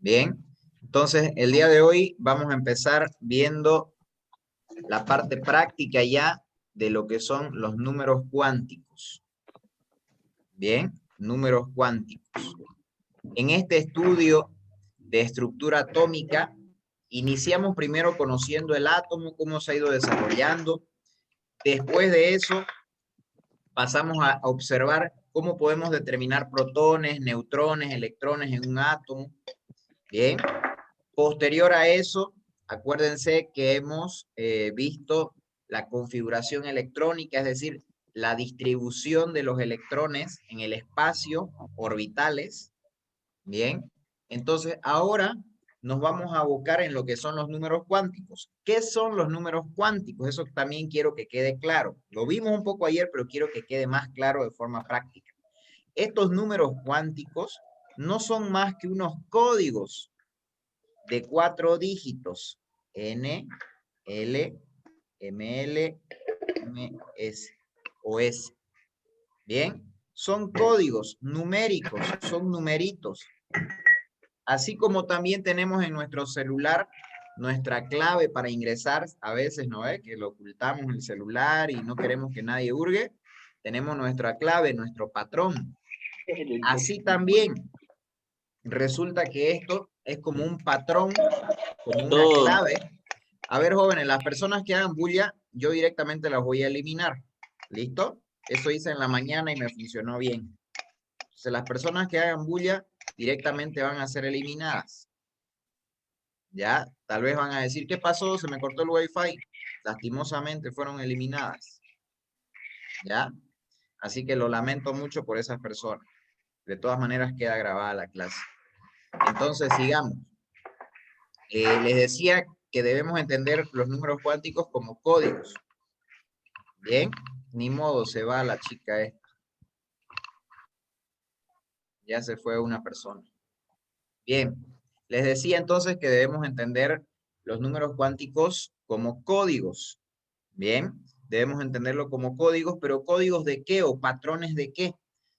Bien, entonces el día de hoy vamos a empezar viendo la parte práctica ya de lo que son los números cuánticos. Bien, números cuánticos. En este estudio de estructura atómica, iniciamos primero conociendo el átomo, cómo se ha ido desarrollando. Después de eso, pasamos a observar cómo podemos determinar protones, neutrones, electrones en un átomo. Bien. Posterior a eso, acuérdense que hemos visto la configuración electrónica, es decir, la distribución de los electrones en el espacio, orbitales. Bien, entonces ahora nos vamos a abocar en lo que son los números cuánticos. ¿Qué son los números cuánticos? Eso también quiero que quede claro. Lo vimos un poco ayer, pero quiero que quede más claro de forma práctica. Estos números cuánticos no son más que unos códigos de 4 dígitos, N, L, ML, MS o S. Bien, son códigos numéricos, son numeritos. Así como también tenemos en nuestro celular nuestra clave para ingresar, a veces no es que lo ocultamos el celular y no queremos que nadie hurgue, tenemos nuestra clave, nuestro patrón. Así también resulta que esto es como un patrón, como una clave. A ver, jóvenes, las personas que hagan bulla, yo directamente las voy a eliminar. ¿Listo? Eso hice en la mañana y me funcionó bien. Entonces, las personas que hagan bulla directamente van a ser eliminadas. Ya, tal vez van a decir, ¿qué pasó? Se me cortó el wifi. Lastimosamente fueron eliminadas. ¿Ya? Así que lo lamento mucho por esas personas. De todas maneras queda grabada la clase. Entonces, sigamos. Les decía que debemos entender los números cuánticos como códigos. Bien, ni modo, se va la chica esta. Ya se fue una persona. Bien, les decía entonces que debemos entender los números cuánticos como códigos. Bien, debemos entenderlo como códigos, pero ¿códigos de qué o patrones de qué?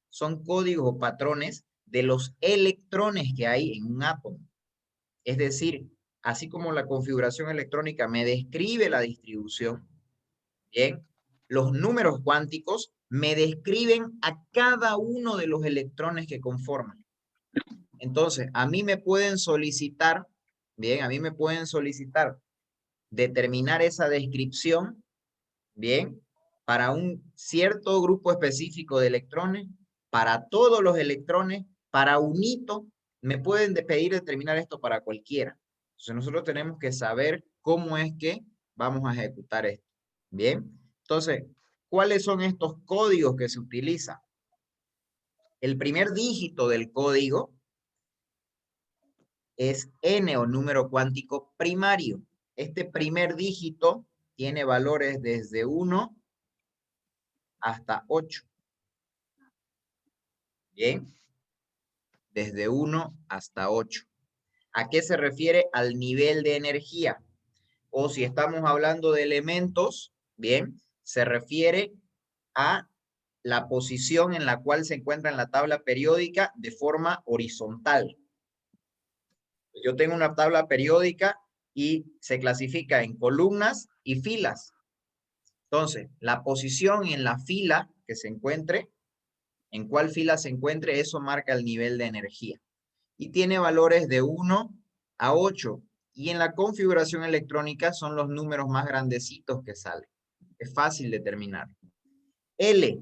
Son códigos o patrones de los electrones que hay en un átomo. Es decir, así como la configuración electrónica me describe la distribución, bien, los números cuánticos me describen a cada uno de los electrones que conforman. Entonces, a mí me pueden solicitar, bien, a mí me pueden solicitar determinar esa descripción, bien, para un cierto grupo específico de electrones, para todos los electrones, para un hito, me pueden pedir determinar esto para cualquiera. Entonces, nosotros tenemos que saber cómo es que vamos a ejecutar esto. Bien, entonces, ¿cuáles son estos códigos que se utilizan? El primer dígito del código es n o número cuántico primario. Este primer dígito tiene valores desde 1 hasta 8. Bien, desde 1 hasta 8. ¿A qué se refiere? Al nivel de energía. O si estamos hablando de elementos, bien, se refiere a la posición en la cual se encuentra en la tabla periódica de forma horizontal. Yo tengo una tabla periódica y se clasifica en columnas y filas. Entonces, la posición en la fila que se encuentre, en cuál fila se encuentre, eso marca el nivel de energía. Y tiene valores de 1 a 8. Y en la configuración electrónica son los números más grandecitos que salen. Es fácil determinar. L.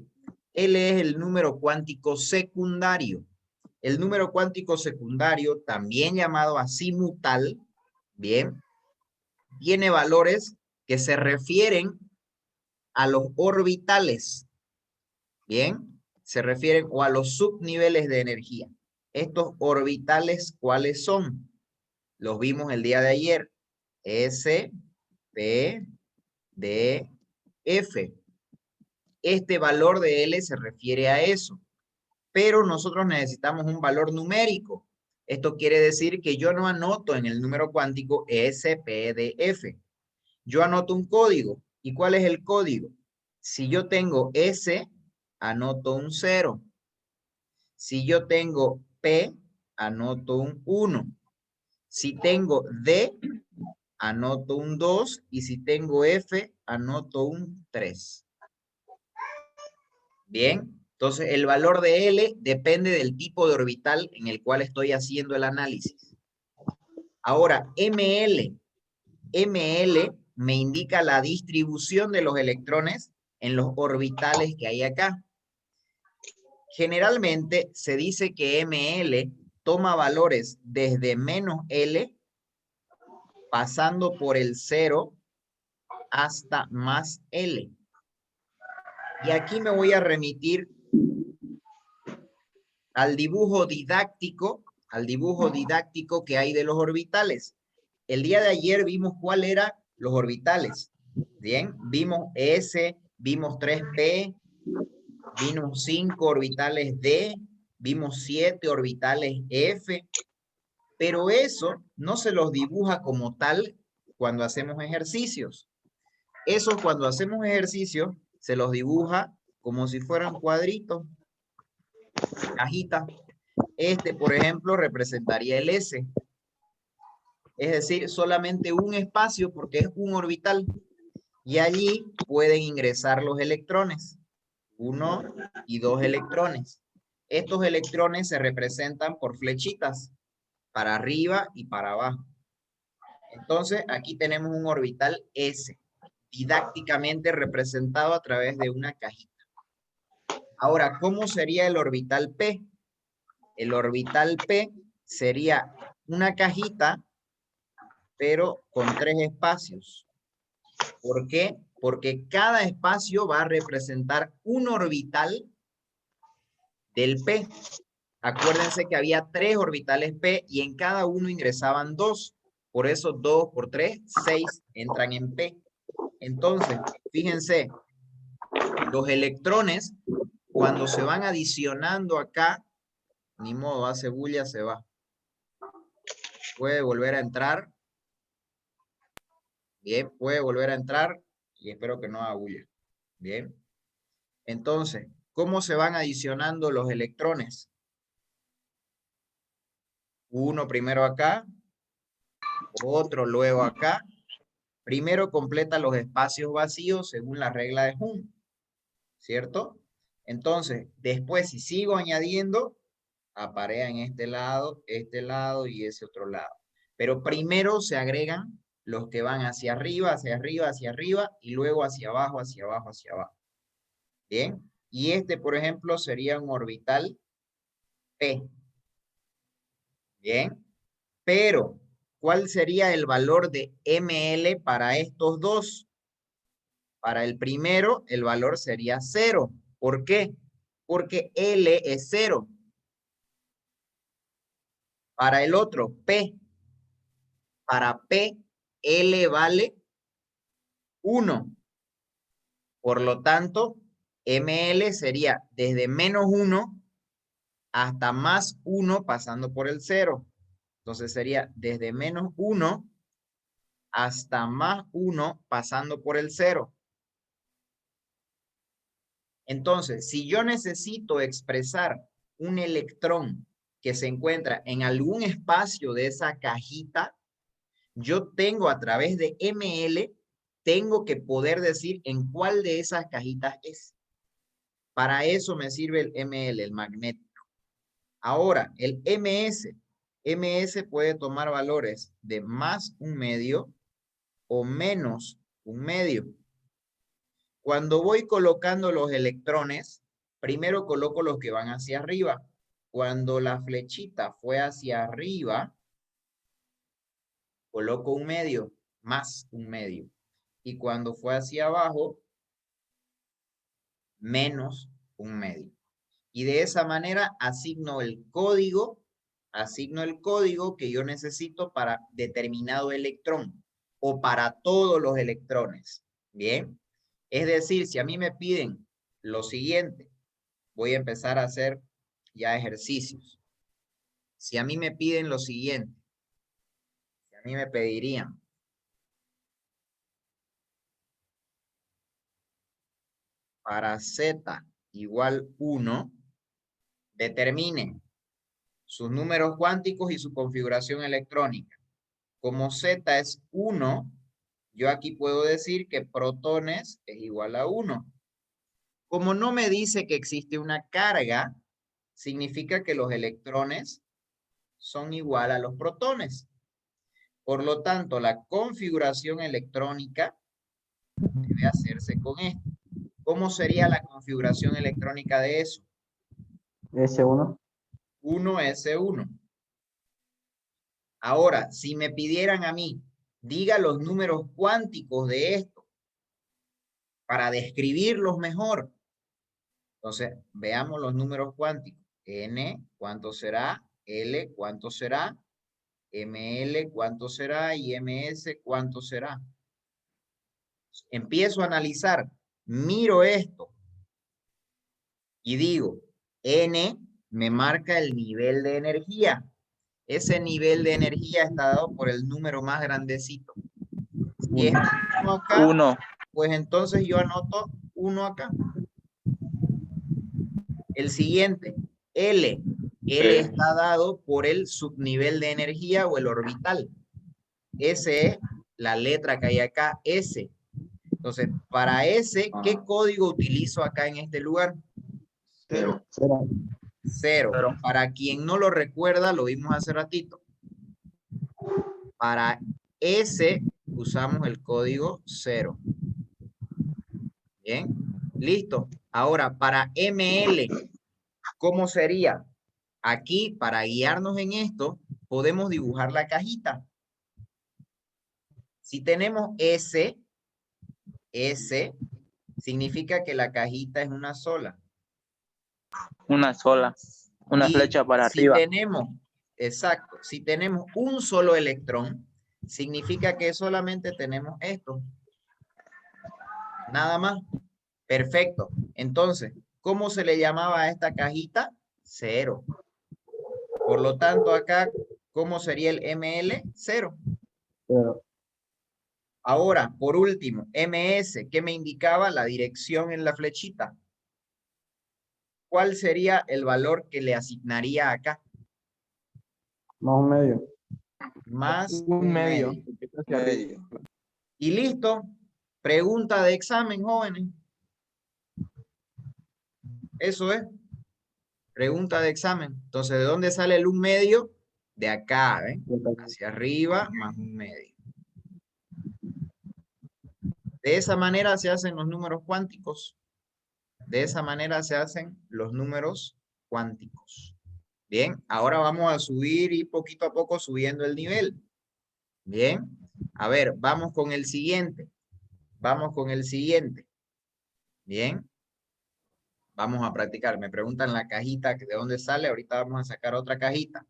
L es el número cuántico secundario. El número cuántico secundario, también llamado azimutal, bien, tiene valores que se refieren a los orbitales, bien, se refieren o a los subniveles de energía. Estos orbitales, ¿cuáles son? Los vimos el día de ayer. S, P, D, F. Este valor de L se refiere a eso. Pero nosotros necesitamos un valor numérico. Esto quiere decir que yo no anoto en el número cuántico S, P, D, F. Yo anoto un código. ¿Y cuál es el código? Si yo tengo S, anoto un 0. Si yo tengo P, anoto un 1. Si tengo D, anoto un 2, y si tengo F, anoto un 3. Bien, entonces el valor de L depende del tipo de orbital en el cual estoy haciendo el análisis. Ahora, ML me indica la distribución de los electrones en los orbitales que hay acá. Generalmente se dice que ML toma valores desde menos L, pasando por el 0 hasta más L. Y aquí me voy a remitir al dibujo didáctico que hay de los orbitales. El día de ayer vimos cuáles eran los orbitales. Bien, vimos S, vimos 3P, vimos 5 orbitales D, vimos 7 orbitales F, pero eso no se los dibuja como tal cuando hacemos ejercicios. Eso cuando hacemos ejercicios se los dibuja como si fueran cuadritos, cajitas. Este, por ejemplo, representaría el S. Es decir, solamente un espacio porque es un orbital. Y allí pueden ingresar los electrones. 1 y 2 electrones. Estos electrones se representan por flechitas, para arriba y para abajo. Entonces, aquí tenemos un orbital S, didácticamente representado a través de una cajita. Ahora, ¿cómo sería el orbital P? El orbital P sería una cajita, pero con 3 espacios. ¿Por qué? Porque cada espacio va a representar un orbital del P. Acuérdense que había 3 orbitales P y en cada uno ingresaban 2. Por eso 2 por 3, 6 entran en P. Entonces, fíjense, los electrones, cuando se van adicionando acá, ni modo, hace bulla, se va. Puede volver a entrar. Bien, puede volver a entrar y espero que no haga bulla. Bien. Entonces, ¿cómo se van adicionando los electrones? Uno primero acá, otro luego acá. Primero completa los espacios vacíos según la regla de Hund, ¿cierto? Entonces, después si sigo añadiendo, aparea en este lado y ese otro lado. Pero primero se agregan los que van hacia arriba, hacia arriba, hacia arriba, y luego hacia abajo, hacia abajo, hacia abajo. Bien, y este, por ejemplo, sería un orbital P. Bien, pero ¿cuál sería el valor de ML para estos dos? Para el primero, el valor sería 0. ¿Por qué? Porque L es 0. Para el otro, P. Para P, L vale 1. Por lo tanto, ML sería desde menos 1 hasta más 1 pasando por el 0. Entonces sería desde menos 1 hasta más 1 pasando por el 0. Entonces, si yo necesito expresar un electrón que se encuentra en algún espacio de esa cajita, yo tengo a través de ML, tengo que poder decir en cuál de esas cajitas es. Para eso me sirve el ML, el magnético. Ahora, el MS puede tomar valores de más 1/2 o menos 1/2. Cuando voy colocando los electrones, primero coloco los que van hacia arriba. Cuando la flechita fue hacia arriba, coloco 1/2, más 1/2. Y cuando fue hacia abajo, menos 1/2. Y de esa manera asigno el código que yo necesito para determinado electrón o para todos los electrones. Bien. Es decir, si a mí me piden lo siguiente, voy a empezar a hacer ya ejercicios. Si a mí me piden lo siguiente, si a mí me pedirían para Z igual 1, determine sus números cuánticos y su configuración electrónica. como Z es 1, yo aquí puedo decir que protones es igual a 1. Como no me dice que existe una carga, significa que los electrones son igual a los protones. Por lo tanto, la configuración electrónica debe hacerse con esto. ¿Cómo sería la configuración electrónica de eso? S1. 1s1. Ahora, si me pidieran a mí, diga los números cuánticos de esto para describirlos mejor. Entonces, veamos los números cuánticos. N, ¿cuánto será? L, ¿cuánto será? ML, ¿cuánto será? Y MS, ¿cuánto será? Empiezo a analizar, miro esto y digo, N me marca el nivel de energía. Ese nivel de energía está dado por el número más grandecito. Si es 1 acá, 1. pues entonces yo anoto 1 acá. El siguiente, L. L está dado por el subnivel de energía o el orbital. S es la letra que hay acá, S. Entonces, para S, ¿qué código utilizo acá en este lugar? 0. 0. Para quien no lo recuerda, lo vimos hace ratito. Para S usamos el código 0. Bien, listo. Ahora, para ML, ¿cómo sería? Aquí, para guiarnos en esto, podemos dibujar la cajita. Si tenemos S, S significa que la cajita es una sola. Una sola. Una Y flecha para si arriba. tenemos, exacto, si tenemos un solo electrón, significa que solamente tenemos esto. Nada más. Perfecto. Entonces, ¿cómo se le llamaba a esta cajita? 0. Por lo tanto, acá, ¿cómo sería el ML? 0. 0. Ahora, por último, MS, ¿qué me indicaba? La dirección en la flechita. ¿Cuál sería el valor que le asignaría acá? Más un medio. Más un medio. Y listo. Pregunta de examen, jóvenes. Eso es. Pregunta de examen. Entonces, ¿de dónde sale el un medio? De acá, ¿ven? Hacia arriba, más un medio. De esa manera se hacen los números cuánticos. De esa manera se hacen los números cuánticos. Bien, ahora vamos a subir y poquito a poco subiendo el nivel. Bien, a ver, vamos con el siguiente. Vamos con el siguiente. Bien, vamos a practicar. Me preguntan la cajita de dónde sale. Ahorita vamos a sacar otra cajita.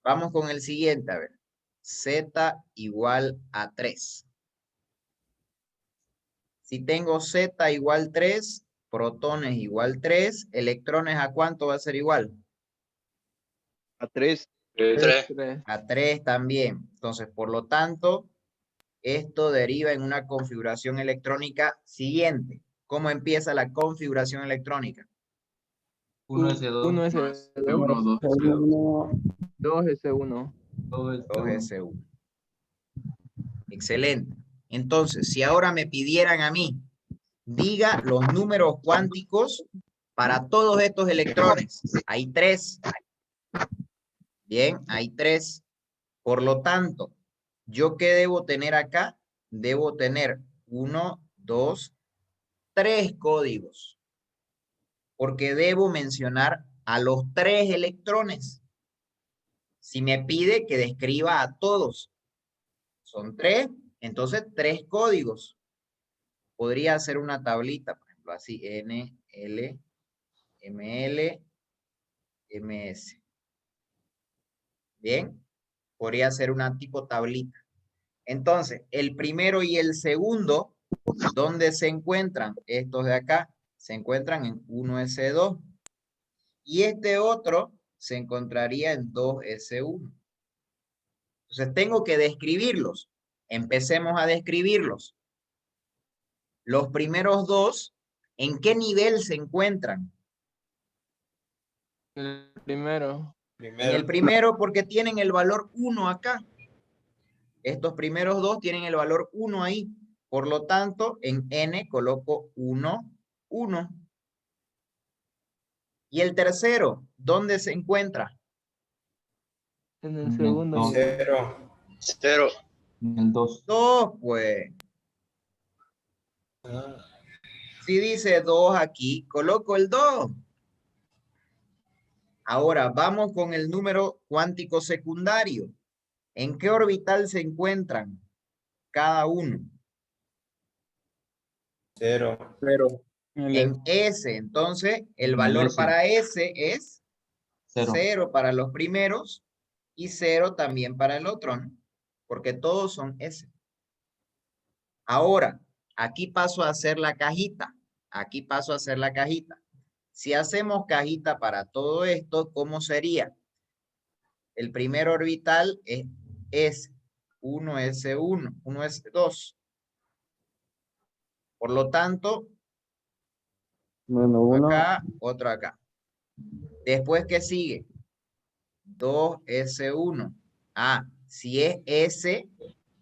Vamos con el siguiente, a ver. Z igual a 3. Si tengo Z igual 3, protones igual 3, electrones ¿a cuánto va a ser igual? A 3. 3. A 3 también. Entonces, por lo tanto, esto deriva en una configuración electrónica siguiente. ¿Cómo empieza la configuración electrónica? 1S2. 1S2. 2S1. 2S1. Excelente. Entonces, si ahora me pidieran a mí, diga los números cuánticos para todos estos electrones. Hay 3. Bien, hay 3. Por lo tanto, ¿yo qué debo tener acá? Debo tener 1, 2, 3 códigos. Porque debo mencionar a los 3 electrones. Si me pide que describa a todos, son 3, entonces 3 códigos. Podría hacer una tablita, por ejemplo, así, N, L, ML, MS. Bien, podría ser una tipo tablita. Entonces, el primero y el segundo, ¿dónde se encuentran? Estos de acá se encuentran en 1S2. Y este otro se encontraría en 2S1. Entonces, tengo que describirlos. Empecemos a describirlos. Los primeros dos, ¿en qué nivel se encuentran? El primero. En el primero porque tienen el valor 1 acá. Estos primeros dos tienen el valor 1 ahí. Por lo tanto, en N coloco 1, 1. Y el tercero, ¿dónde se encuentra? En el segundo. 0. 0. En el 2. 2, pues. Si dice 2 aquí, coloco el 2. Ahora, vamos con el número cuántico secundario. ¿En qué orbital se encuentran cada uno? 0. En S. Entonces, el En valor S. para S es 0. 0 para los primeros y 0 también para el otro, ¿no? Porque todos son S. Ahora, aquí paso a hacer la cajita. Aquí paso a hacer la cajita. Si hacemos cajita para todo esto, ¿cómo sería? El primer orbital es S. 1S1, 1S2. Por lo tanto, Menos 1. acá, otro acá. Después, ¿qué sigue? 2S1. Ah, si es S,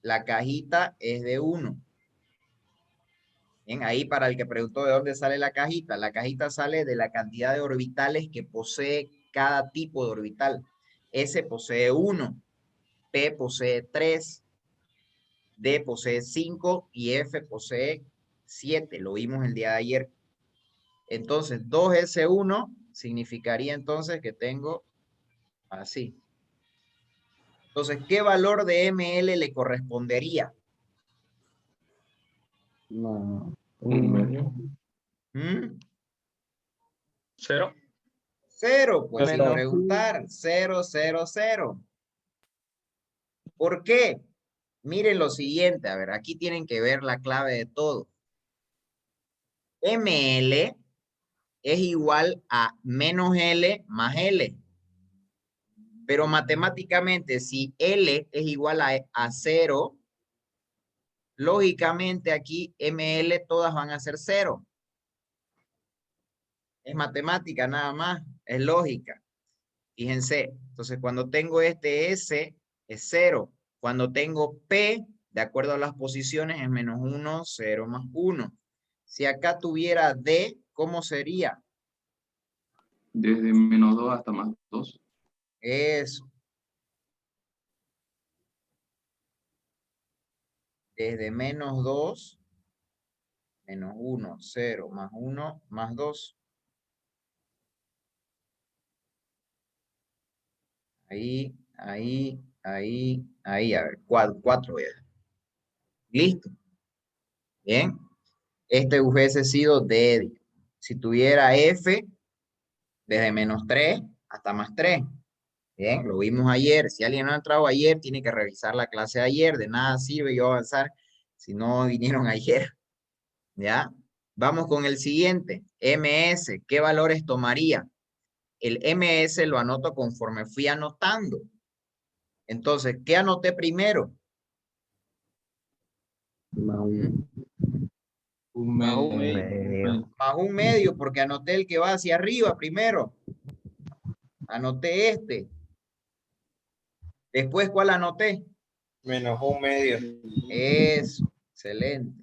la cajita es de 1. Bien, ahí para el que preguntó de dónde sale la cajita sale de la cantidad de orbitales que posee cada tipo de orbital. S posee 1, P posee 3, D posee 5 y F posee 7. Lo vimos el día de ayer. Entonces, 2S1 significaría entonces que tengo así. Entonces, ¿qué valor de ML le correspondería? No. 0. 0, pues sin Menos preguntar. 0, 0, 0. ¿Por qué? Miren lo siguiente, a ver, aquí tienen que ver la clave de todo. ML es igual a menos L más L. Pero matemáticamente, si L es igual a 0, lógicamente aquí ML todas van a ser 0. Es matemática nada más, es lógica. Fíjense, entonces cuando tengo este S es 0. Cuando tengo P, de acuerdo a las posiciones, es menos 1, 0 más 1. Si acá tuviera D, ¿cómo sería? Desde menos 2 hasta más 2. Eso. Desde menos 2, menos 1, 0 más 1 más 2. Ahí, ahí, ahí, ahí. A ver, 4 voy a hacer. Listo. Bien. Este hubiese sido D. Si tuviera F, desde menos 3 hasta más 3. Bien, lo vimos ayer. Si alguien no ha entrado ayer, tiene que revisar la clase de ayer. De nada sirve yo avanzar si no vinieron ayer. ¿Ya? Vamos con el siguiente. MS. ¿Qué valores tomaría? El MS lo anoto conforme fui anotando. Entonces, ¿qué anoté primero? Más 1. Más un medio. Más un medio, porque anoté el que va hacia arriba primero. Anoté este. Después, ¿cuál anoté? Menos 1 medio. Eso, excelente.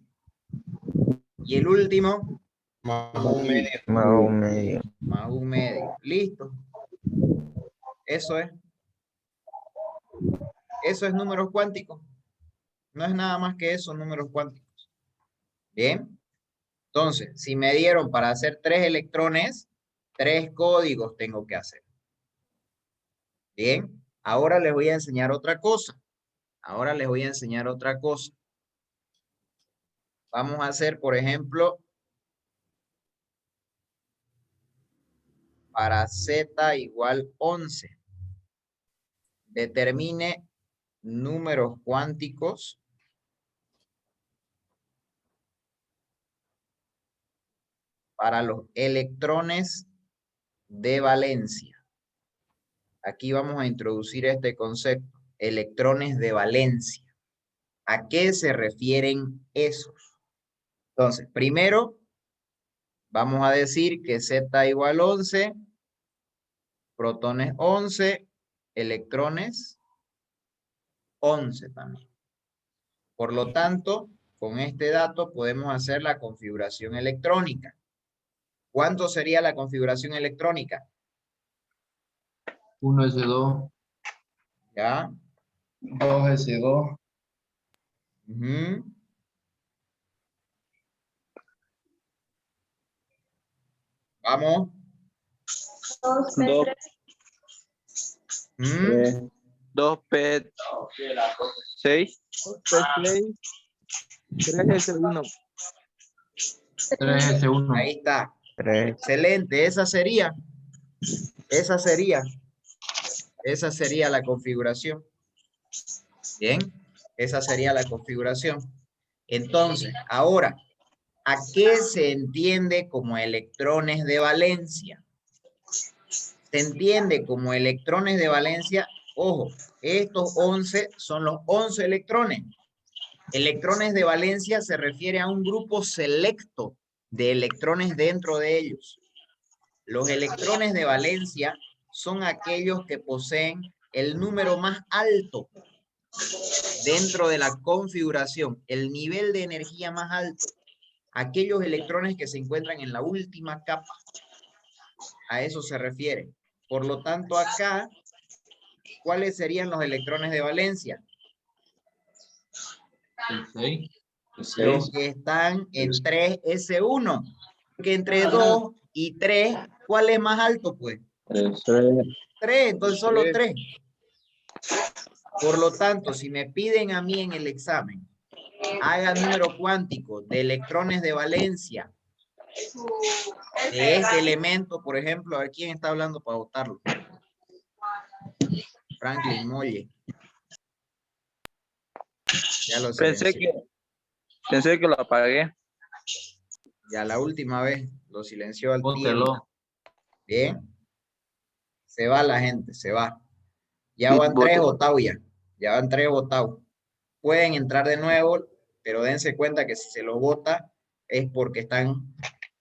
Y el último, Más 1 medio. Más un medio. más un medio. Listo. Eso es. Eso es números cuánticos. No es nada más que eso, números cuánticos. Bien. Entonces, si me dieron para hacer 3 electrones, 3 códigos tengo que hacer. Bien. Ahora les voy a enseñar otra cosa. Ahora les voy a enseñar otra cosa. Vamos a hacer, por ejemplo, para Z igual 11. Determine números cuánticos para los electrones de valencia. Aquí vamos a introducir este concepto, electrones de valencia. ¿A qué se refieren esos? Entonces, primero, vamos a decir que Z igual 11, protones 11, electrones 11 también. Por lo tanto, con este dato podemos hacer la configuración electrónica. ¿Cuánto sería la configuración electrónica? 1S2, ¿Ya? 2S2, Ujú. Vamos. 2, ¿Mm? 2P6. 2P6, 3S1. 3S1. Ahí está. 3. Excelente. Esa sería la configuración. Bien. Esa sería la configuración. Entonces, ahora, ¿a qué se entiende como electrones de valencia? Se entiende como electrones de valencia, ojo, estos 11 son los 11 electrones. Electrones de valencia se refiere a un grupo selecto de electrones dentro de ellos. Los electrones de valencia son aquellos que poseen el número más alto dentro de la configuración, el nivel de energía más alto. Aquellos electrones que se encuentran en la última capa. A eso se refiere. Por lo tanto, acá, ¿cuáles serían los electrones de valencia? El 6. Los que están en 3S1. Que entre 2 y 3, ¿cuál es más alto, pues? 3, entonces solo 3. Por lo tanto, si me piden a mí en el examen, haga número cuántico de electrones de valencia de este elemento, por ejemplo, a ver quién está hablando para votarlo. Franklin Molle. Ya lo silencié. Pensé que lo apagué. Ya la última vez lo silenció al tiempo. Póntelo. Bien. Se va la gente, se va. Ya van 3 votados ya. Ya van 3 votados. Pueden entrar de nuevo, pero dense cuenta que si se los vota es porque están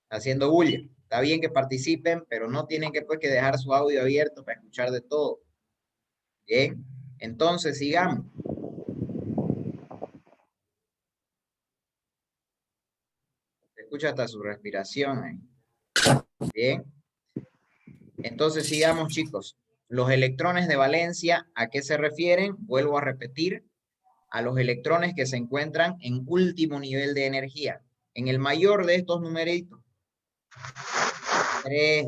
haciendo bulla. Está bien que participen, pero no tienen que, pues, que dejar su audio abierto para escuchar de todo. Bien. Entonces, sigamos. Se escucha hasta su respiración ahí. Bien. Entonces, sigamos, chicos. Los electrones de valencia, ¿a qué se refieren? Vuelvo a repetir. A los electrones que se encuentran en último nivel de energía. En el mayor de estos numeritos. 3.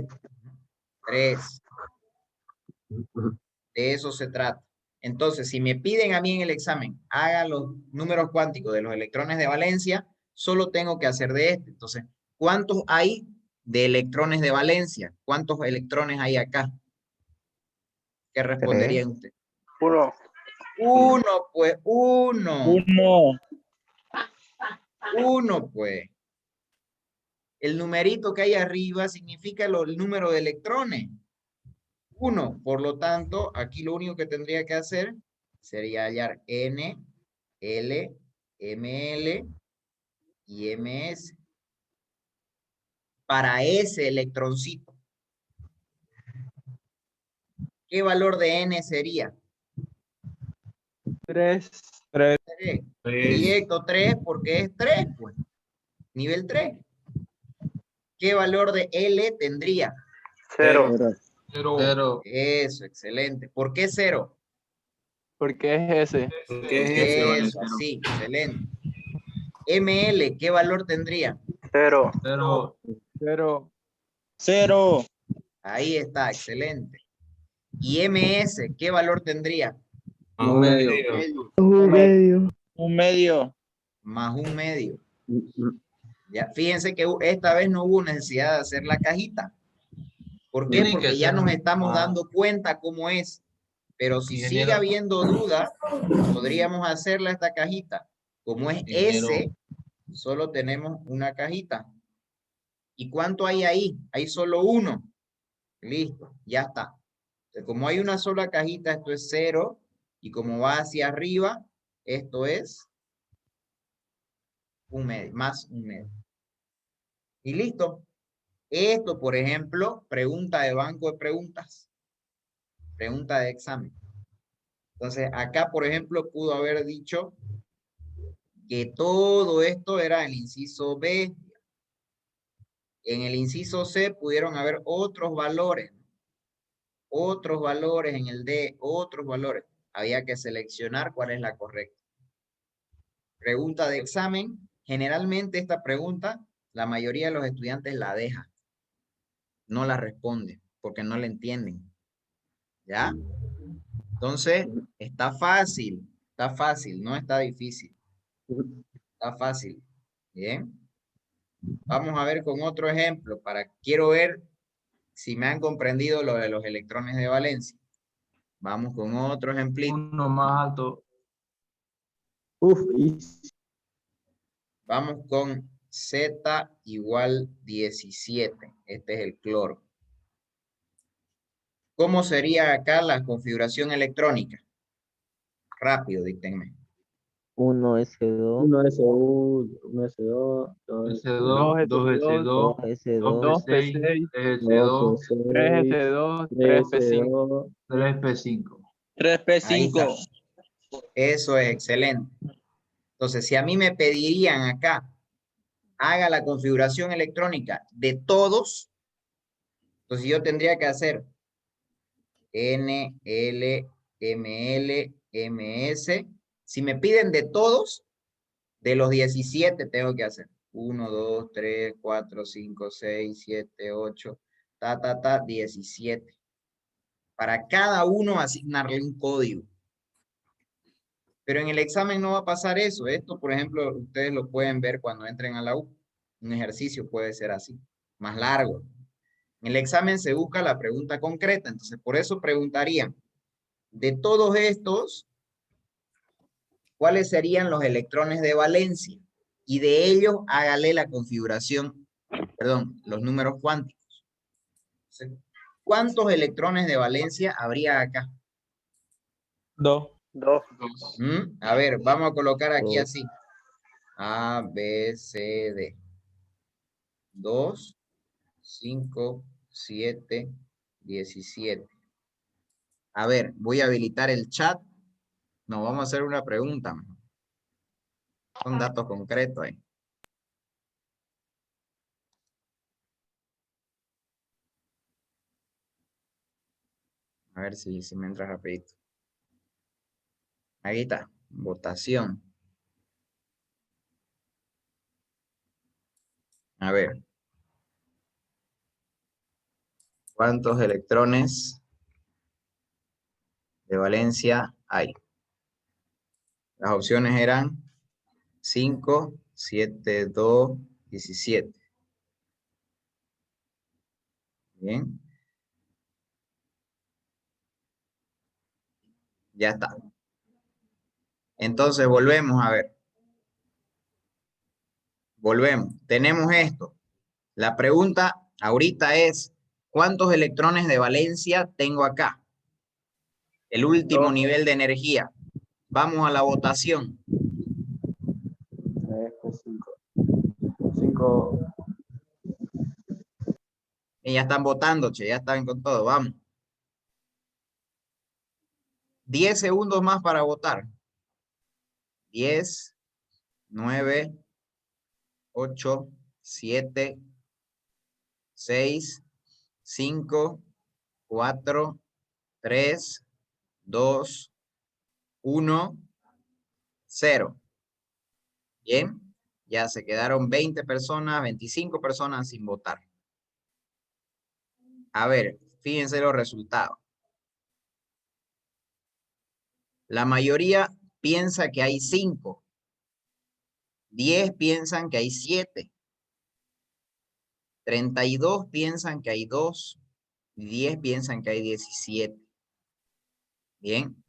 De eso se trata. Entonces, si me piden a mí en el examen, haga los números cuánticos de los electrones de valencia, solo tengo que hacer de este. Entonces, ¿cuántos hay de electrones de valencia? ¿Cuántos electrones hay acá? ¿Qué responderían ustedes? 1. Uno, pues, uno, pues. El numerito que hay arriba significa el número de electrones. 1. Por lo tanto, aquí lo único que tendría que hacer sería hallar N, L, ML y MS. Para ese electroncito. ¿Qué valor de N sería? 3. 3. Directo 3 porque es 3, pues. Nivel 3. ¿Qué valor de L tendría? 0. 0. Eso, excelente. ¿Por qué 0? Porque es ese. Eso, así, excelente. ML, ¿qué valor tendría? 0. 0. Ahí está, excelente. ¿Y MS, qué valor tendría? Un medio. Un medio. Más un medio. Ya, fíjense que esta vez no hubo necesidad de hacer la cajita. ¿Por qué? Tiene que Porque ya ser- nos estamos dando cuenta cómo es. Pero si sigue Ingeniero. habiendo duda, podríamos hacerla esta cajita. Como es Ingeniero. S, solo tenemos una cajita. ¿Y cuánto hay ahí? Hay solo uno. Listo, ya está. Entonces, como hay una sola cajita, esto es 0. Y como va hacia arriba, esto es un medio, más un medio. Y listo. Esto, por ejemplo, pregunta de banco de preguntas. Pregunta de examen. Entonces, acá, por ejemplo, pudo haber dicho que todo esto era el inciso B. En el inciso C pudieron haber otros valores en el D, otros valores. Había que seleccionar cuál es la correcta. Pregunta de examen. Generalmente esta pregunta, la mayoría de los estudiantes la deja. No la responde porque no la entienden. ¿Ya? Entonces, está fácil, no está difícil. Está fácil. Bien. Vamos a ver con otro ejemplo. Quiero ver si me han comprendido lo de los electrones de valencia. Vamos con otro ejemplito. Uno más alto. Vamos con Z igual 17. Este es el cloro. ¿Cómo sería acá la configuración electrónica? Rápido, díctenme. 1S2, 1S1, 1S2, S2, 2S2, 2S2, 2P6, 3S2, 3S2, 3P5. 3P5. Ahí está. 3P5. Eso es excelente. Entonces, si a mí me pedirían acá, haga la configuración electrónica de todos, entonces yo tendría que hacer N, L, ML, MS. Si me piden de todos, de los 17 tengo que hacer 1, 2, 3, 4, 5, 6, 7, 8, 17. Para cada uno asignarle un código. Pero en el examen no va a pasar eso. Esto, por ejemplo, ustedes lo pueden ver cuando entren a la U. Un ejercicio puede ser así, más largo. En el examen se busca la pregunta concreta. Entonces, por eso preguntarían, de todos estos, ¿cuáles serían los electrones de valencia? Y de ellos, hágale la configuración, perdón, los números cuánticos. Entonces, ¿cuántos electrones de valencia habría acá? 2. 2. A ver, vamos a colocar aquí Dos. así. A, B, C, D. 2, 5, 7, 17. A ver, voy a habilitar el chat. No, vamos a hacer una pregunta. Son datos concretos ahí. A ver si me entra rapidito. Ahí está, votación. A ver. ¿Cuántos electrones de valencia hay? Las opciones eran 5, 7, 2, 17. Bien. Ya está. Entonces volvemos a ver. Volvemos. Tenemos esto. La pregunta ahorita es, ¿cuántos electrones de valencia tengo acá? El último 2. nivel de energía. Vamos a la votación. 5. Y ya están votando, che, ya están con todo. Vamos. 10 segundos más para votar. 10, 9, 8, 7, 6, 5, 4, 3, 2, 1, 0. Bien, ya se quedaron 20 personas, 25 personas sin votar. A ver, fíjense los resultados. La mayoría piensa que hay 5. 10 piensan que hay 7. 32 piensan que hay 2. 10 piensan que hay 17. Bien.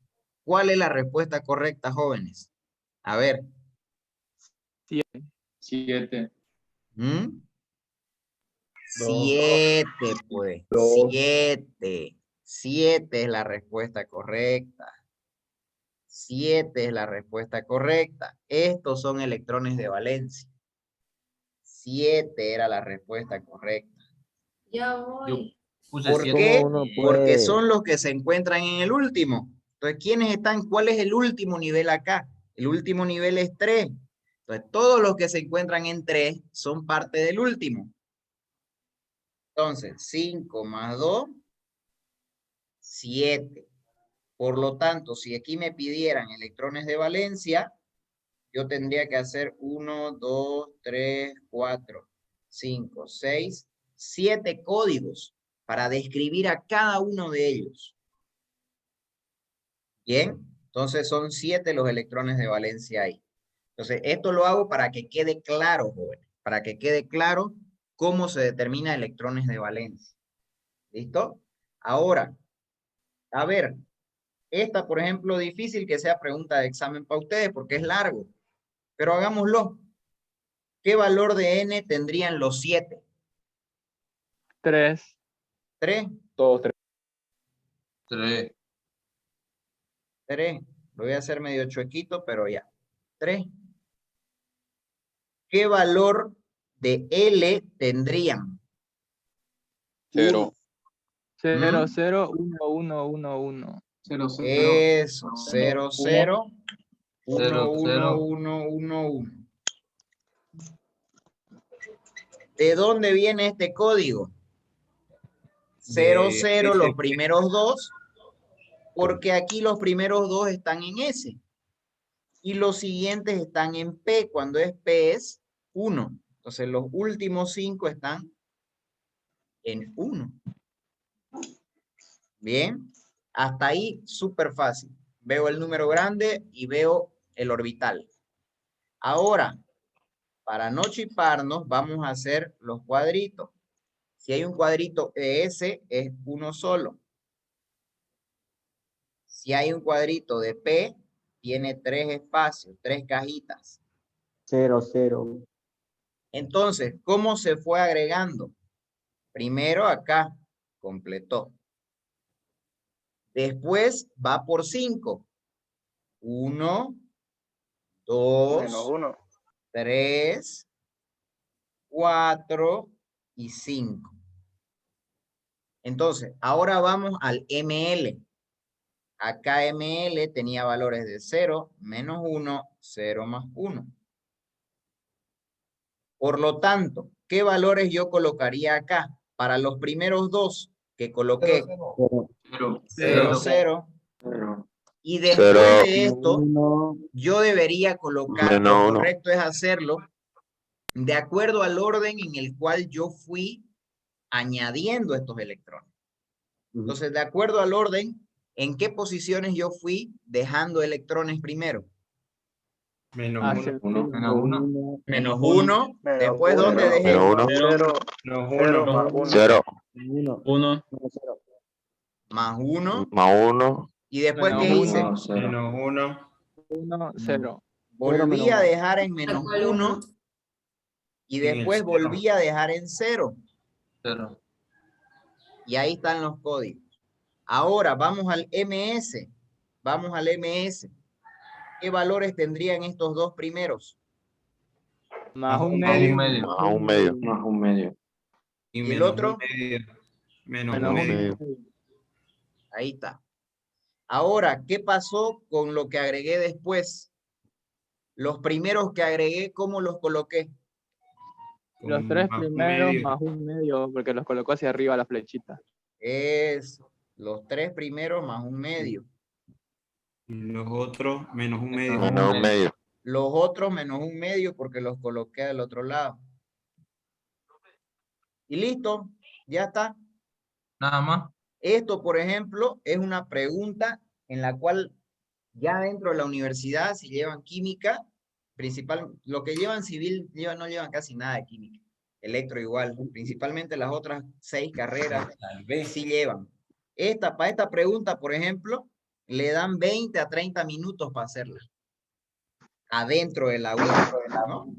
¿Cuál es la respuesta correcta, jóvenes? A ver. 7. 7, pues. 7. 7 es la respuesta correcta. 7 es la respuesta correcta. Estos son electrones de valencia. 7 era la respuesta correcta. Ya voy. Puse ¿Por 7. qué? uno Porque puede? son los que se encuentran en el último. Entonces, ¿quiénes están? ¿Cuál es el último nivel acá? El último nivel es 3. Entonces, todos los que se encuentran en 3 son parte del último. Entonces, 5 más 2, 7. Por lo tanto, si aquí me pidieran electrones de valencia, yo tendría que hacer 1, 2, 3, 4, 5, 6, 7 códigos para describir a cada uno de ellos. Bien, entonces son 7 los electrones de valencia ahí. Entonces, esto lo hago para que quede claro, jóvenes, para que quede claro cómo se determina electrones de valencia. ¿Listo? Ahora, a ver, esta, por ejemplo, difícil que sea pregunta de examen para ustedes porque es largo, pero hagámoslo. ¿Qué valor de n tendrían los 7? 3. 3. Todos 3. 3. 3. Lo voy a hacer medio chuequito, pero ya. 3. ¿Qué valor de L tendrían? 0. 0, 0, 1, 1, 1, 1. 0, 0. Eso, 0, 0, 1, 1, 0. 1, 1, 1. ¿De dónde viene este código? 0, 0, los primeros dos, porque aquí los primeros dos están en S. Y los siguientes están en P. Cuando es P es 1. Entonces los últimos 5 están en 1. Bien. Hasta ahí súper fácil. Veo el número grande y veo el orbital. Ahora, para no chiparnos, vamos a hacer los cuadritos. Si hay un cuadrito ES, es uno solo. Si hay un cuadrito de P, tiene 3 espacios, 3 cajitas. 0, 0. Entonces, ¿cómo se fue agregando? Primero acá, completó. Después va por 5. 1, 2, 3, 4 y 5. Entonces, ahora vamos al ML. Acá ML tenía valores de 0, menos 1, 0 más 1. Por lo tanto, ¿qué valores yo colocaría acá? Para los primeros dos que coloqué. 0, 0, 0. 0. Y después de esto, 1, yo debería colocar, lo correcto es hacerlo de acuerdo al orden en el cual yo fui añadiendo estos electrones. Entonces, de acuerdo al orden, ¿en qué posiciones yo fui dejando electrones primero? Menos Menos 1. Menos 1. Después, ¿dónde dejé? 0, 0. 1. Más 1. Más 1. ¿Y después Menos qué uno. hice? Menos 1, 0. Volví a dejar en menos ¿Cuál 1 y después volví a dejar en 0. 0. Y ahí están los códigos. Ahora vamos al MS. Vamos al MS. ¿Qué valores tendrían estos dos primeros? Más un medio. Más un medio. Más un medio. ¿Y el otro? Menos Menos un un medio. medio. Ahí está. Ahora, ¿qué pasó con lo que agregué después? Los primeros que agregué, ¿cómo los coloqué? Los 3 primeros más un medio, porque los colocó hacia arriba la flechita. Eso. Los 3 primeros más un medio. Los otros menos un medio. Menos un medio. Los otros menos un medio porque los coloqué del otro lado. Y listo, ya está. Nada más. Esto, por ejemplo, es una pregunta en la cual ya dentro de la universidad, si llevan química, lo que llevan civil no llevan casi nada de química. Electro igual, principalmente las otras 6 carreras sí llevan. Para esta pregunta, por ejemplo, le dan 20 a 30 minutos para hacerla. Adentro de la aula, ¿no?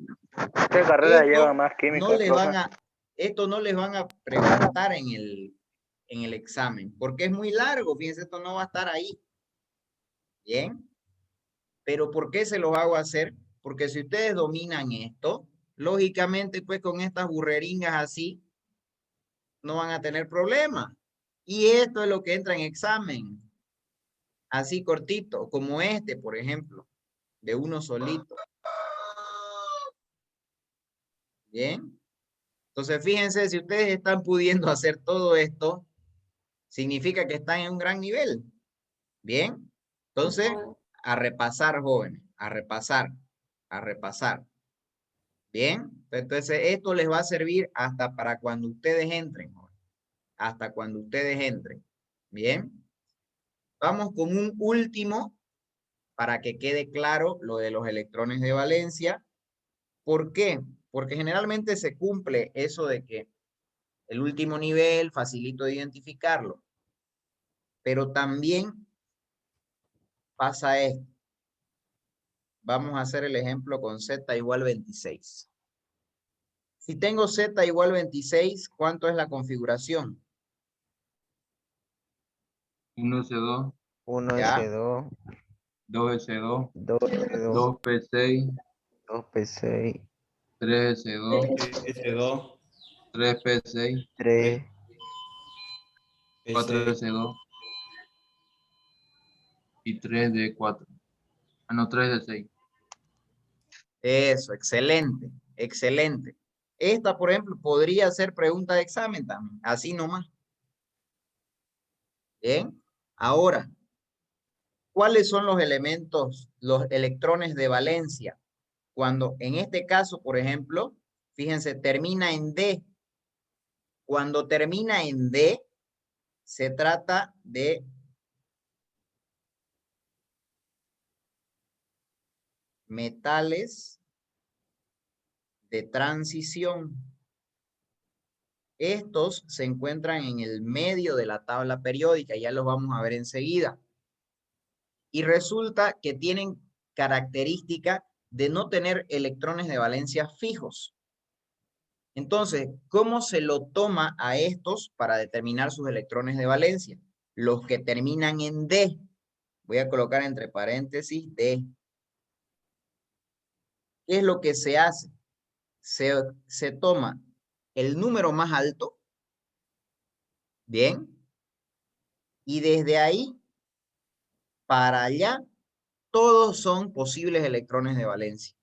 ¿Qué carrera lleva más química? Esto no les van a preguntar en el examen, porque es muy largo, fíjense, esto no va a estar ahí. Bien. Pero ¿por qué se los hago hacer? Porque si ustedes dominan esto, lógicamente, pues con estas burreringas así, no van a tener problema. Y esto es lo que entra en examen. Así cortito, como este, por ejemplo, de uno solito. Bien. Entonces, fíjense, si ustedes están pudiendo hacer todo esto, significa que están en un gran nivel. Bien. Entonces, a repasar, jóvenes, a repasar, a repasar. Bien. Entonces, esto les va a servir hasta para cuando ustedes entren, jóvenes. Hasta cuando ustedes entren. Bien. Vamos con un último para que quede claro lo de los electrones de valencia. ¿Por qué? Porque generalmente se cumple eso de que el último nivel facilito de identificarlo. Pero también pasa esto. Vamos a hacer el ejemplo con Z igual 26. Si tengo Z igual 26, ¿cuánto es la configuración? 1S2, 1S2, 2S2, 2S2, 2P6, 2P6, 3S2, S2, 3P6, 3, 4S2 y 3D4. Ah, no, 3D6. Eso, excelente, excelente. Esta, por ejemplo, podría ser pregunta de examen también, así nomás. Bien, ahora, ¿cuáles son los elementos, los electrones de valencia? Cuando en este caso, por ejemplo, fíjense, termina en D. Cuando termina en D, se trata de metales de transición. Estos se encuentran en el medio de la tabla periódica, ya los vamos a ver enseguida. Y resulta que tienen característica de no tener electrones de valencia fijos. Entonces, ¿cómo se lo toma a estos para determinar sus electrones de valencia? Los que terminan en D. Voy a colocar entre paréntesis D. ¿Qué es lo que se hace? Se toma el número más alto, bien, y desde ahí para allá, todos son posibles electrones de valencia.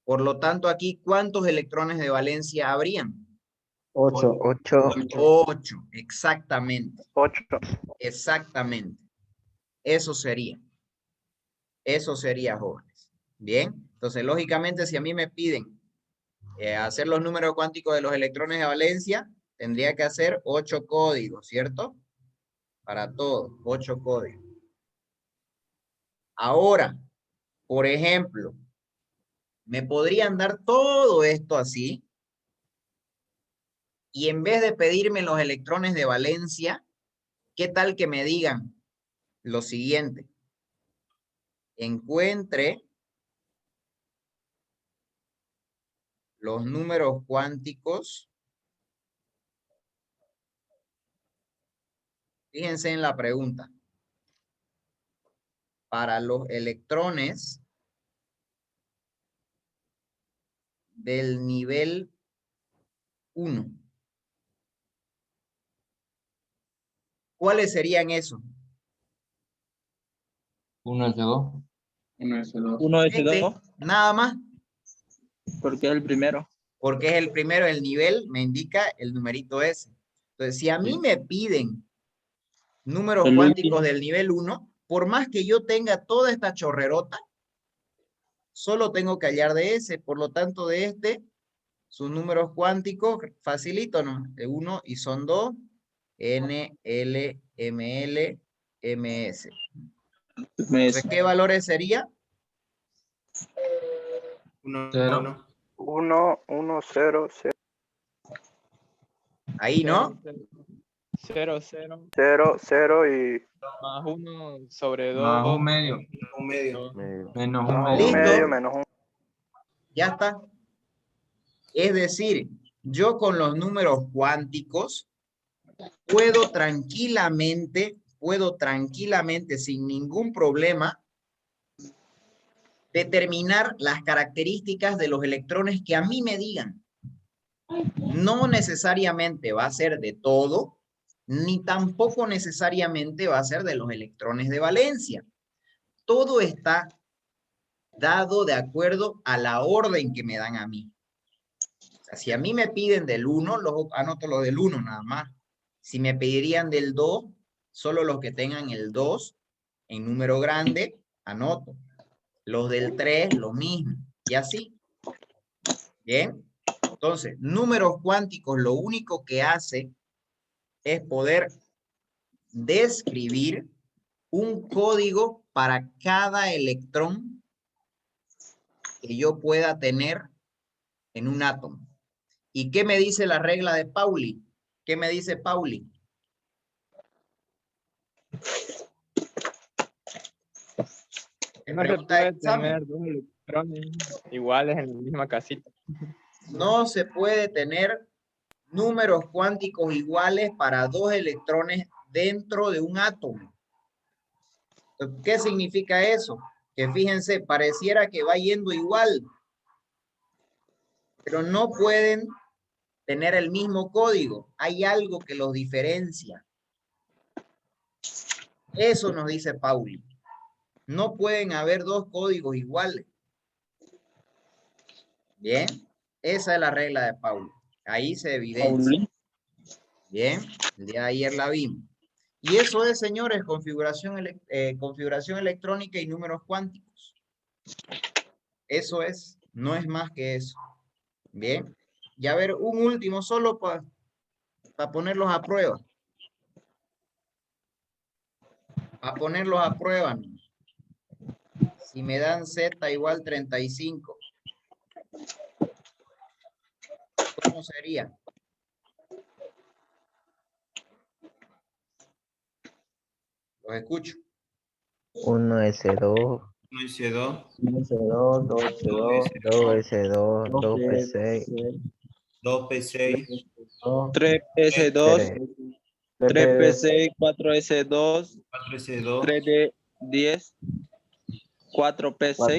Por lo tanto, aquí, ¿cuántos electrones de valencia habrían? 8. 8, 8, exactamente. 8. Exactamente. Eso sería, jóvenes. Bien, entonces, lógicamente, si a mí me piden hacer los números cuánticos de los electrones de valencia, tendría que hacer 8 códigos, ¿cierto? Para todo, 8 códigos. Ahora, por ejemplo, me podrían dar todo esto así, y en vez de pedirme los electrones de valencia, ¿qué tal que me digan lo siguiente? Encuentre los números cuánticos. Fíjense en la pregunta. Para los electrones del nivel 1. ¿Cuáles serían esos? 1S2. 1S2. 1S2, Nada más. porque es el primero. Porque es el primero, el nivel me indica el numerito S. Entonces, si a mí me piden números El cuánticos último. del nivel 1, por más que yo tenga toda esta chorrerota, solo tengo que hallar de S. Por lo tanto, de este, sus números cuánticos, facilito, ¿no? De 1 y son 2, N, L, M, L, M, S. Entonces, ¿qué valores sería? 1, 0. 1. 1, 1, 0, 0, Ahí, ¿no? 0, 0, 0, 0 y más 1 sobre 2. Más un medio. Un medio. Menos un más medio. un Listo. medio menos un. Ya está. Es decir, yo con los números cuánticos puedo tranquilamente, sin ningún problema, determinar las características de los electrones que a mí me digan. No necesariamente va a ser de todo, ni tampoco necesariamente va a ser de los electrones de valencia. Todo está dado de acuerdo a la orden que me dan a mí. O sea, si a mí me piden del 1, anoto los del 1 nada más. Si me pedirían del 2, solo los que tengan el 2 en número grande, anoto. Los del 3, lo mismo. Y así. Bien. Entonces, números cuánticos lo único que hace es poder describir un código para cada electrón que yo pueda tener en un átomo. ¿Y qué me dice la regla de Pauli? ¿Qué me dice Pauli? No se puede tener dos electrones iguales en la misma casita. No se puede tener números cuánticos iguales para dos electrones dentro de un átomo. ¿Qué significa eso? Que fíjense, pareciera que va yendo igual, pero no pueden tener el mismo código. Hay algo que los diferencia. Eso nos dice Pauli. No pueden haber dos códigos iguales. Bien, esa es la regla de Pauli. Ahí se evidencia. Bien, el día de ayer la vimos. Y eso es, señores, configuración electrónica y números cuánticos. Eso es, no es más que eso. Bien, y a ver, un último solo para ponerlos a prueba. A ponerlos a prueba. Si me dan Z igual 35. ¿Cómo sería? Los escucho. 1S2, 1S2, 1S2, 2S2, 2S2, 2P6, 2P6, 3S2, 3P6, 4S2, 4S2, 3D10, 4P6,